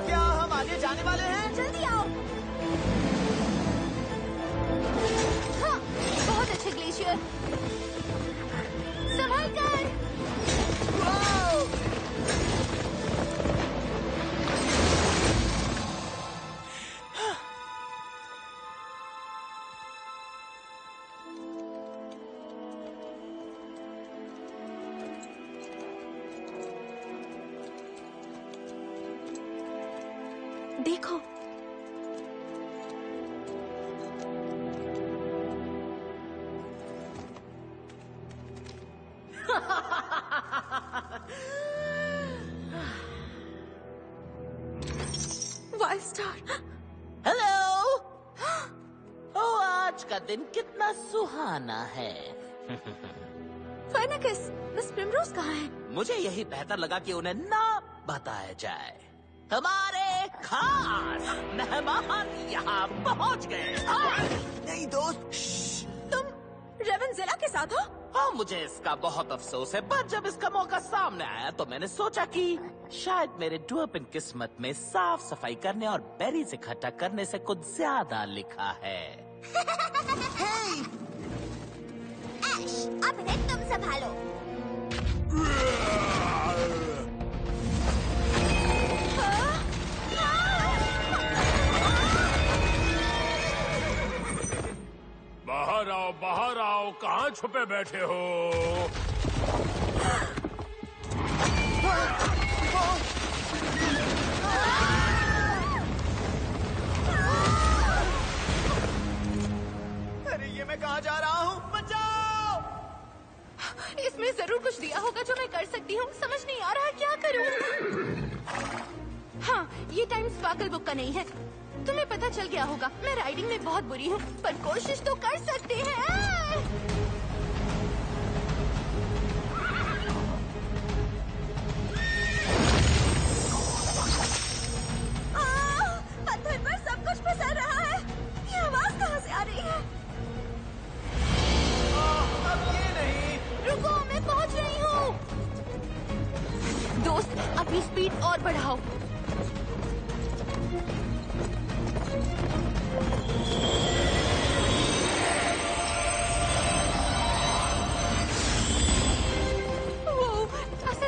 क्या हम आगे जाने वाले हैं? जल्दी आओ। हाँ, बहुत अच्छे ग्लेशियर। संभल कर। देखो। Wild star. हेलो। ओ, आज का दिन कितना सुहाना है। फाइनकस, मिस प्रिमरोज कहाँ है? मुझे यही बेहतर लगा कि उन्हें ना बताया जाए। हमारे खास मेहमान यहाँ पहुँच गए। नहीं दोस्त, तुम रेवेंजेला के साथ हो? हाँ, मुझे इसका बहुत अफसोस है, पर जब इसका मौका सामने आया तो मैंने सोचा कि शायद मेरे ड्वार्फिन किस्मत में साफ सफाई करने और बेरीज इकट्ठा करने से कुछ ज्यादा लिखा है। ऐश, अब इन्हें तुम संभालो। बाहर आओ, कहाँ छुपे बैठे हो? अरे ये मैं कहाँ जा रहा हूँ? बचाओ! इसमें जरूर कुछ दिया होगा जो मैं कर सकती हूँ। समझ नहीं आ रहा क्या करूँ। हाँ, ये टाइम स्पार्कल बुक का नहीं है। तुम्हें पता चल गया होगा, मैं राइडिंग में बहुत बुरी हूँ, पर कोशिश तो कर सकते हैं। पत्थर पर सब कुछ फिसल रहा है। ये आवाज कहाँ से आ रही है? अब ये नहीं। रुको, मैं पहुँच रही हूँ। दोस्त, अपनी स्पीड और बढ़ाओ।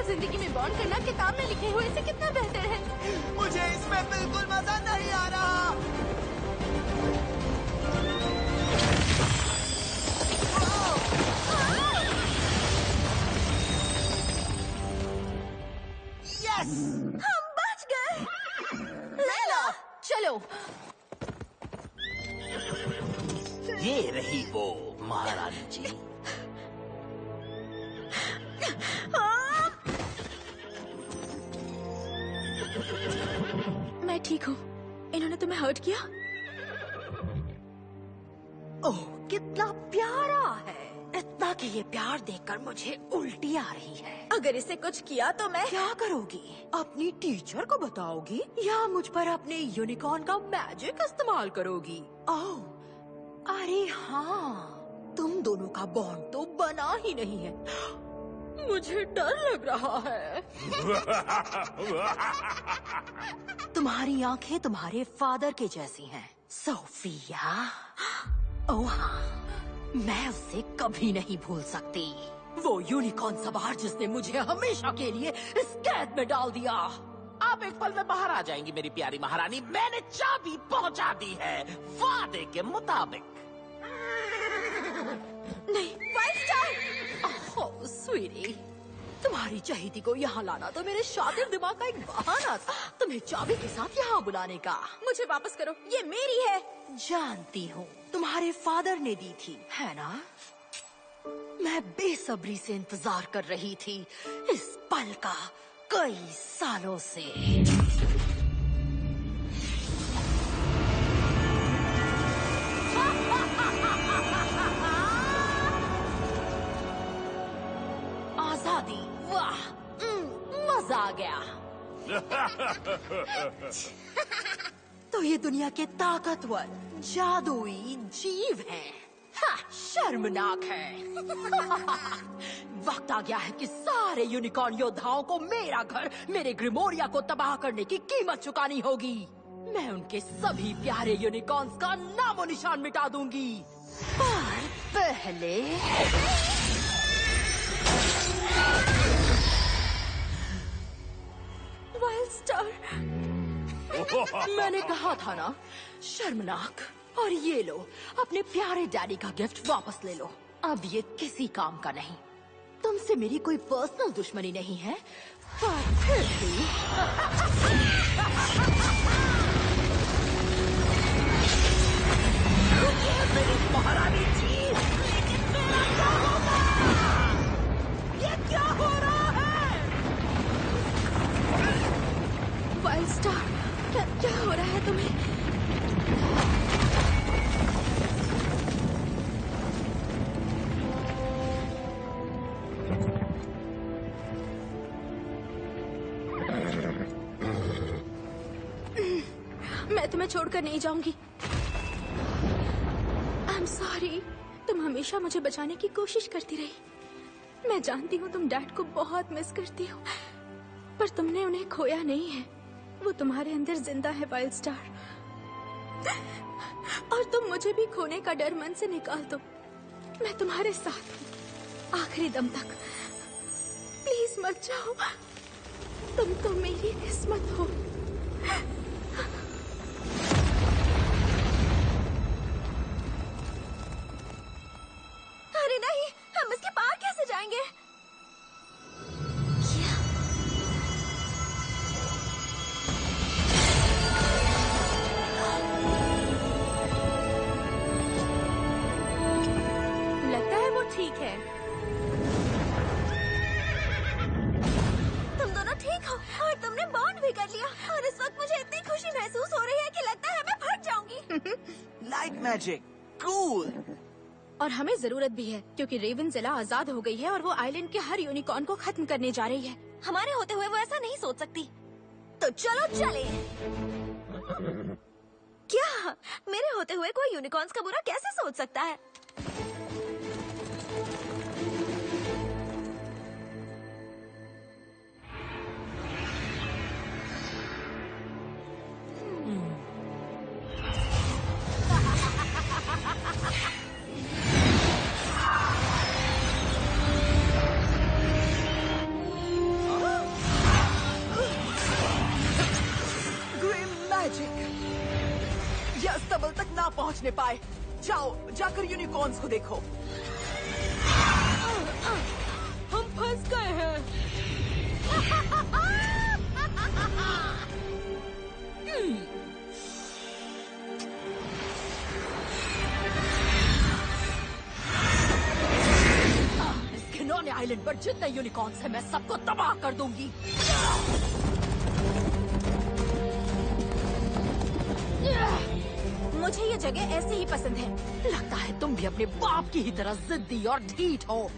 जिंदगी में बॉन्ड करना किताब में लिखे हुए से कितना बेहतर है। मुझे इसमें बिल्कुल मजा नहीं आ रहा। यस, हम बच गए। लैला, चलो। ये रही वो महारानी जी। मैं ठीक हूँ। इन्होंने तुम्हें हर्ट किया? ओह, कितना प्यारा है। इतना कि ये प्यार देखकर मुझे उल्टी आ रही है। अगर इसे कुछ किया तो मैं क्या करोगी? अपनी टीचर को बताओगी या मुझ पर अपने यूनिकॉर्न का मैजिक इस्तेमाल करोगी? ओह, अरे हाँ, तुम दोनों का बॉन्ड तो बना ही नहीं है। मुझे डर लग रहा है। तुम्हारी आंखें तुम्हारे फादर के जैसी हैं, सोफिया। ओह हाँ, मैं उसे कभी नहीं भूल सकती। वो यूनिकॉर्न सवार जिसने मुझे हमेशा के लिए इस कैद में डाल दिया। आप एक पल में बाहर आ जाएंगी मेरी प्यारी महारानी। मैंने चाबी पहुंचा दी है वादे के मुताबिक। नहीं। Wild star. ओह स्वीटी, तुम्हारी चहेती को यहाँ लाना तो मेरे शातिर दिमाग का एक बहाना था, तुम्हें चाबी के साथ यहाँ बुलाने का। मुझे वापस करो, ये मेरी है। जानती हूँ, तुम्हारे फादर ने दी थी, है ना? मैं बेसब्री से इंतजार कर रही थी इस पल का कई सालों से। आजादी, वाह, मजा आ गया। तो ये दुनिया के ताकतवर जादुई जीव हैं। हाँ, शर्मनाक है। वक्त आ गया है कि सारे यूनिकॉर्न योद्धाओं को मेरा घर, मेरे ग्रिमोरिया को तबाह करने की कीमत चुकानी होगी। मैं उनके सभी प्यारे यूनिकॉर्न्स का नामो निशान मिटा दूंगी। पर पहले वाइल्ड स्टार। मैंने कहा था ना, शर्मनाक। और ये लो, अपने प्यारे डैडी का गिफ्ट वापस ले लो। अब ये किसी काम का नहीं। तुमसे मेरी कोई पर्सनल दुश्मनी नहीं है, पर फिर भी तुम्हें छोड़कर नहीं जाऊंगी। I am sorry. तुम हमेशा मुझे बचाने की कोशिश करती रही। मैं जानती हूँ तुम डैड को बहुत मिस करती हो, पर तुमने उन्हें खोया नहीं है। वो तुम्हारे अंदर जिंदा है वाइल्ड स्टार। और तुम मुझे भी खोने का डर मन से निकाल दो। मैं तुम्हारे साथ हूँ आखिरी दम तक। प्लीज मत जाओ। तुम तो मेरी किस्मत हो। अरे नहीं, हम इसके पार कैसे जाएंगे? लगता है वो ठीक है। तुम दोनों ठीक हो और तुमने बॉन्ड भी कर लिया। और इस वक्त मुझे इतनी खुशी महसूस हो रही है कि लगता है मैं फट जाऊंगी। Light magic, cool. और हमें जरूरत भी है, क्योंकि रेवेनज़िला आजाद हो गई है और वो आइलैंड के हर यूनिकॉर्न को खत्म करने जा रही है। हमारे होते हुए वो ऐसा नहीं सोच सकती। तो चलो चले। क्या मेरे होते हुए कोई यूनिकॉर्न्स का बुरा कैसे सोच सकता है? Grimm magic. ये अस्तबल तक ना पहुंचने पाए। जाओ, जाकर यूनिकॉर्न्स को देखो। हम फंस गए हैं। इस घिनौने आइलैंड पर जितने यूनिकॉर्न्स हैं मैं सबको तबाह कर दूंगी। मुझे ये जगह ऐसे ही पसंद है। लगता है तुम भी अपने बाप की ही तरह जिद्दी और ढीठ हो।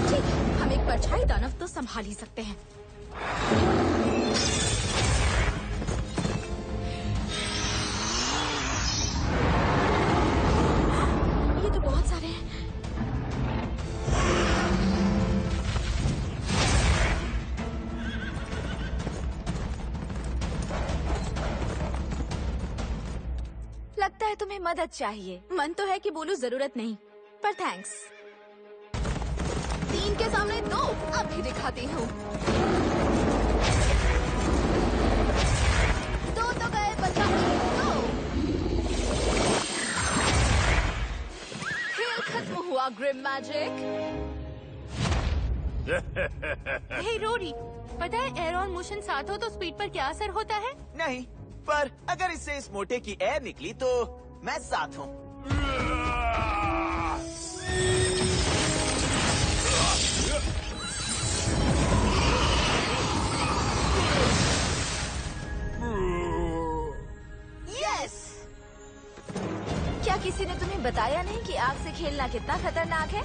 ठीक है, हम एक परछाई दानव तो संभाल ही सकते हैं। ये तो बहुत सारे हैं। लगता है तुम्हें मदद चाहिए। मन तो है कि बोलूं जरूरत नहीं, पर थैंक्स। 3 के सामने 2 अभी दिखाती हूँ। 2 तो गए, बचा 2। खेल खत्म हुआ ग्रिम मैजिक। हे रोरी, पता है एयर और मोशन साथ हो तो स्पीड पर क्या असर होता है? नहीं, पर अगर इससे इस मोटे की एयर निकली तो मैं साथ हूँ। यस। क्या किसी ने तुम्हें बताया नहीं कि आग से खेलना कितना खतरनाक है?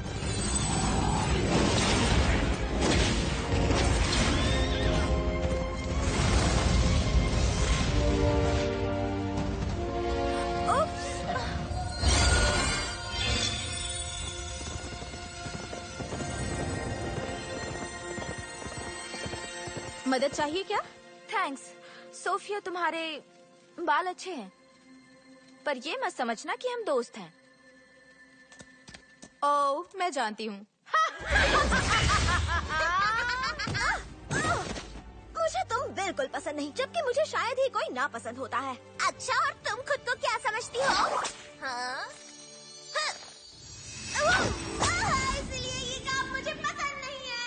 मदद चाहिए क्या? थैंक्स। सोफिया, तुम्हारे बाल अच्छे हैं, पर ये मत समझना कि हम दोस्त हैं। ओह, मैं जानती हूँ। बिल्कुल पसंद नहीं, जबकि मुझे शायद ही कोई ना पसंद होता है। अच्छा, और तुम खुद को क्या समझती हो? हाँ? इसलिए ये काम मुझे पसंद नहीं है।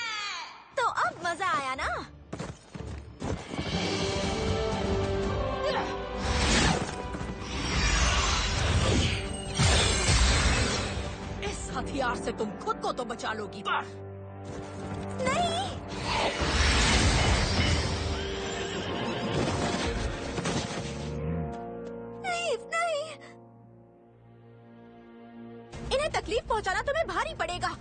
तो अब मजा आया ना? इस हथियार से तुम खुद को तो बचा लोगी। नहीं, नहीं, इन्हें तकलीफ पहुंचाना तुम्हें भारी पड़ेगा।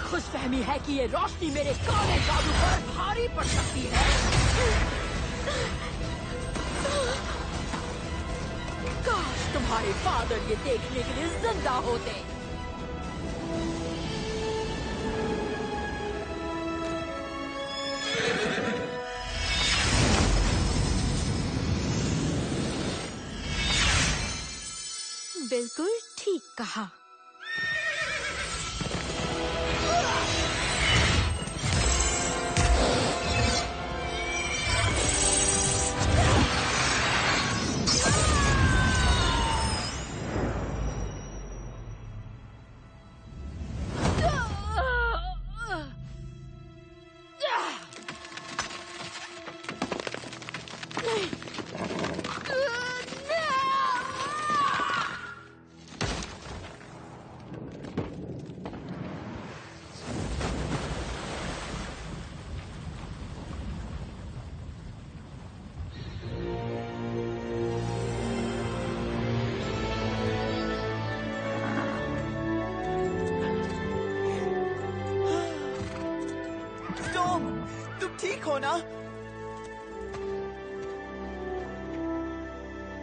खुशफहमी है कि ये रोशनी मेरे काले जादू पर भारी पड़ सकती है। काश तुम्हारे फादर ये देखने के लिए जिंदा होते। बिल्कुल ठीक कहा। तुम ठीक हो ना?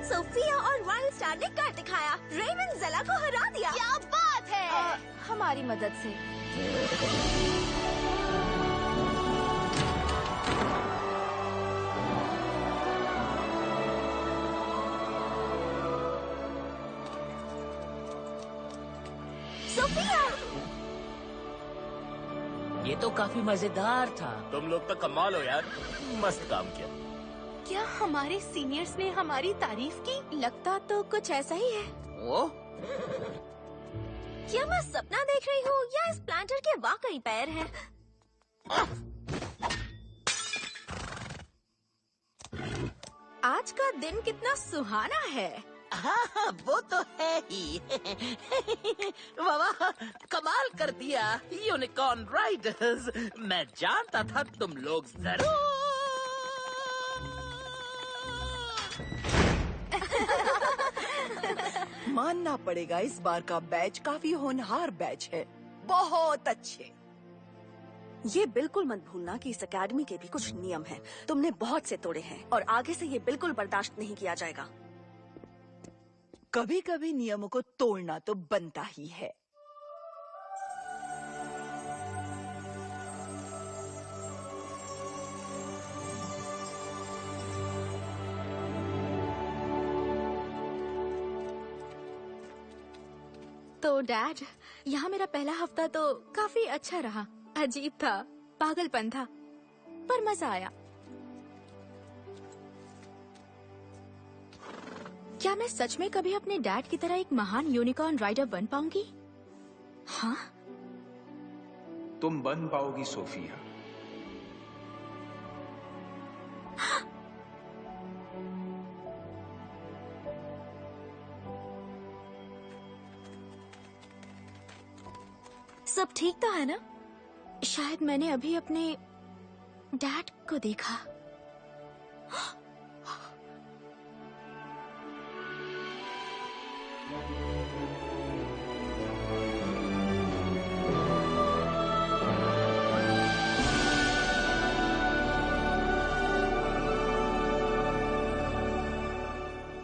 सोफिया और वाइल्ड स्टार ने कर दिखाया। रेवन ज़ेला को हरा दिया। क्या बात है? हमारी मदद से। सोफिया! ये तो काफी मजेदार था। तुम लोग तो कमाल हो यार, मस्त काम किया। क्या हमारे सीनियर्स ने हमारी तारीफ की? लगता तो कुछ ऐसा ही है। ओ? क्या मैं सपना देख रही हूँ या इस प्लांटर के वाकई पैर हैं? आज का दिन कितना सुहाना है। हाँ, वो तो है ही। वाह, कमाल कर दिया यूनिकॉर्न राइडर्स। मैं जानता था तुम लोग जरूर। मानना पड़ेगा, इस बार का बैच काफी होनहार बैच है। बहुत अच्छे। ये बिल्कुल मत भूलना कि इस अकेडमी के भी कुछ नियम हैं। तुमने बहुत से तोड़े हैं और आगे से ये बिल्कुल बर्दाश्त नहीं किया जाएगा। कभी कभी नियमों को तोड़ना तो बनता ही है। तो डैड, यहाँ मेरा पहला हफ्ता तो काफी अच्छा रहा। अजीब था, पागलपन था, पर मजा आया। क्या मैं सच में कभी अपने डैड की तरह एक महान यूनिकॉर्न राइडर बन पाऊंगी? हाँ? तुम बन पाओगी सोफिया। सब ठीक तो है ना? शायद मैंने अभी अपने डैड को देखा।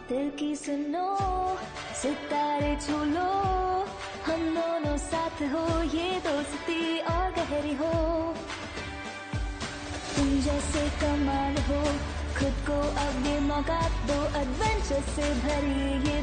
दिल की सुनो सितारे छू लो, हम दोनों साथ हो, ये दोस्ती और गहरी हो। तुम जैसे कमाल हो, खुद को अब ये मौका दो, एडवेंचर से भरी ये